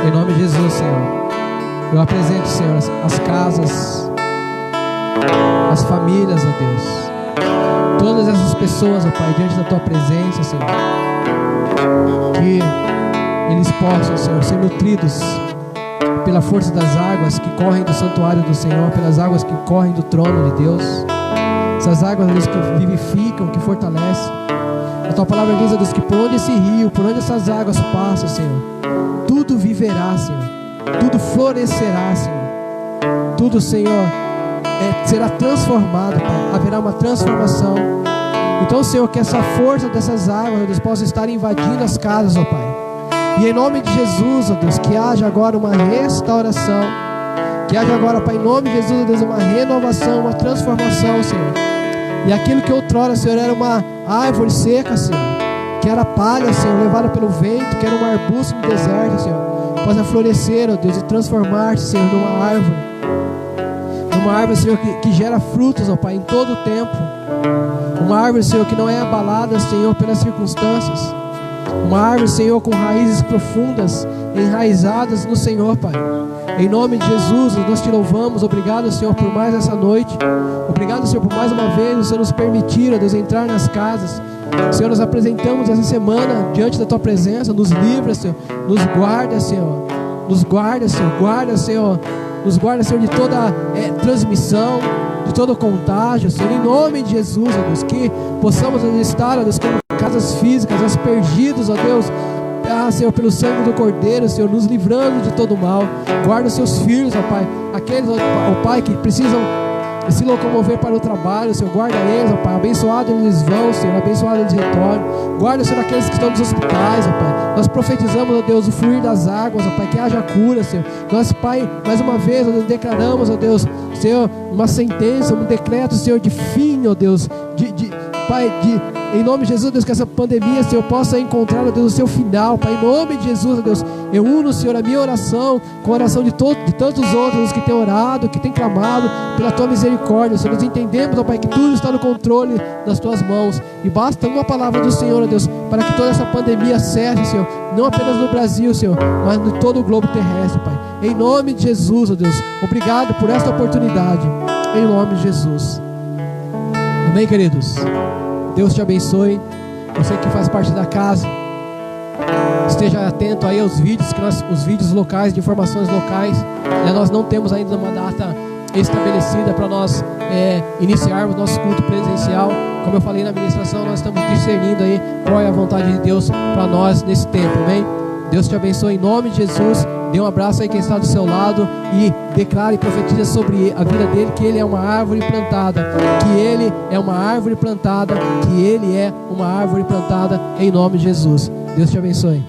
Em nome de Jesus, Senhor, eu apresento, Senhor, as casas, as famílias, ó Deus, todas essas pessoas, ó Pai, diante da Tua presença, Senhor, que eles possam, Senhor, ser nutridos pela força das águas que correm do santuário do Senhor, pelas águas que correm do trono de Deus, essas águas, Deus, que vivificam, que fortalecem. A Tua palavra diz, ó Deus, que por onde esse rio, por onde essas águas passam, Senhor, tudo viverá, Senhor, tudo florescerá, Senhor, tudo, Senhor, será transformado, Pai, haverá uma transformação. Então, Senhor, que essa força dessas águas, ó Deus, possa estar invadindo as casas, ó Pai, e em nome de Jesus, ó Deus, que haja agora uma restauração, que haja agora, Pai, em nome de Jesus, ó Deus, uma renovação, uma transformação, Senhor, e aquilo que outrora, Senhor, era uma árvore seca, Senhor, que era palha, Senhor, levada pelo vento, que era um arbusto no deserto, Senhor, possa florescer, ó Deus, e transformar-se, Senhor, numa árvore, Senhor, que gera frutos, ó Pai, em todo o tempo, uma árvore, Senhor, que não é abalada, Senhor, pelas circunstâncias, uma árvore, Senhor, com raízes profundas, enraizadas no Senhor, Pai. Em nome de Jesus, nós te louvamos. Obrigado, Senhor, por mais essa noite. Obrigado, Senhor, por mais uma vez o Senhor nos permitir, ó Deus, entrar nas casas. Senhor, nós apresentamos essa semana diante da Tua presença. Nos livra, Senhor, nos guarda, Senhor, nos guarda, Senhor, guarda, Senhor, nos guarda, Senhor, de toda transmissão, de todo contágio, Senhor, em nome de Jesus, ó Deus, que possamos estar, ó Deus, como casas físicas, aspergidos, ó Deus, Senhor, pelo sangue do Cordeiro, Senhor, nos livrando de todo mal. Guarda os seus filhos, ó Pai, aqueles, ó Pai, que precisam se locomover para o trabalho, Senhor, guarda eles, ó Pai, abençoado eles vão, Senhor, abençoado eles retornam. Guarda, Senhor, aqueles que estão nos hospitais, ó Pai, nós profetizamos, ó Deus, o fluir das águas, ó Pai, que haja cura, Senhor. Nós, Pai, mais uma vez, ó Deus, declaramos, ó Deus, Senhor, uma sentença, um decreto, Senhor, de fim, ó Deus, Pai, em nome de Jesus, Deus, que essa pandemia, Senhor, possa encontrar, ó Deus, o seu final, Pai, em nome de Jesus, ó Deus, eu uno, Senhor, a minha oração com a oração de tantos outros que têm orado, que têm clamado pela Tua misericórdia, Senhor. Nós entendemos, ó Pai, que tudo está no controle das Tuas mãos, e basta uma palavra do Senhor, ó Deus, para que toda essa pandemia cesse, Senhor, não apenas no Brasil, Senhor, mas em todo o globo terrestre, Pai, em nome de Jesus, ó Deus, obrigado por esta oportunidade, em nome de Jesus. Amém, queridos? Deus te abençoe. Você que faz parte da casa, esteja atento aí aos vídeos, os vídeos locais, de informações locais. Nós não temos ainda uma data estabelecida para nós iniciarmos nosso culto presencial. Como eu falei na ministração, nós estamos discernindo aí qual é a vontade de Deus para nós nesse tempo, amém? Deus te abençoe em nome de Jesus. Dê um abraço aí quem está do seu lado e declare e profetize sobre a vida dele, que ele é uma árvore plantada, que ele é uma árvore plantada, que ele é uma árvore plantada, em nome de Jesus. Deus te abençoe.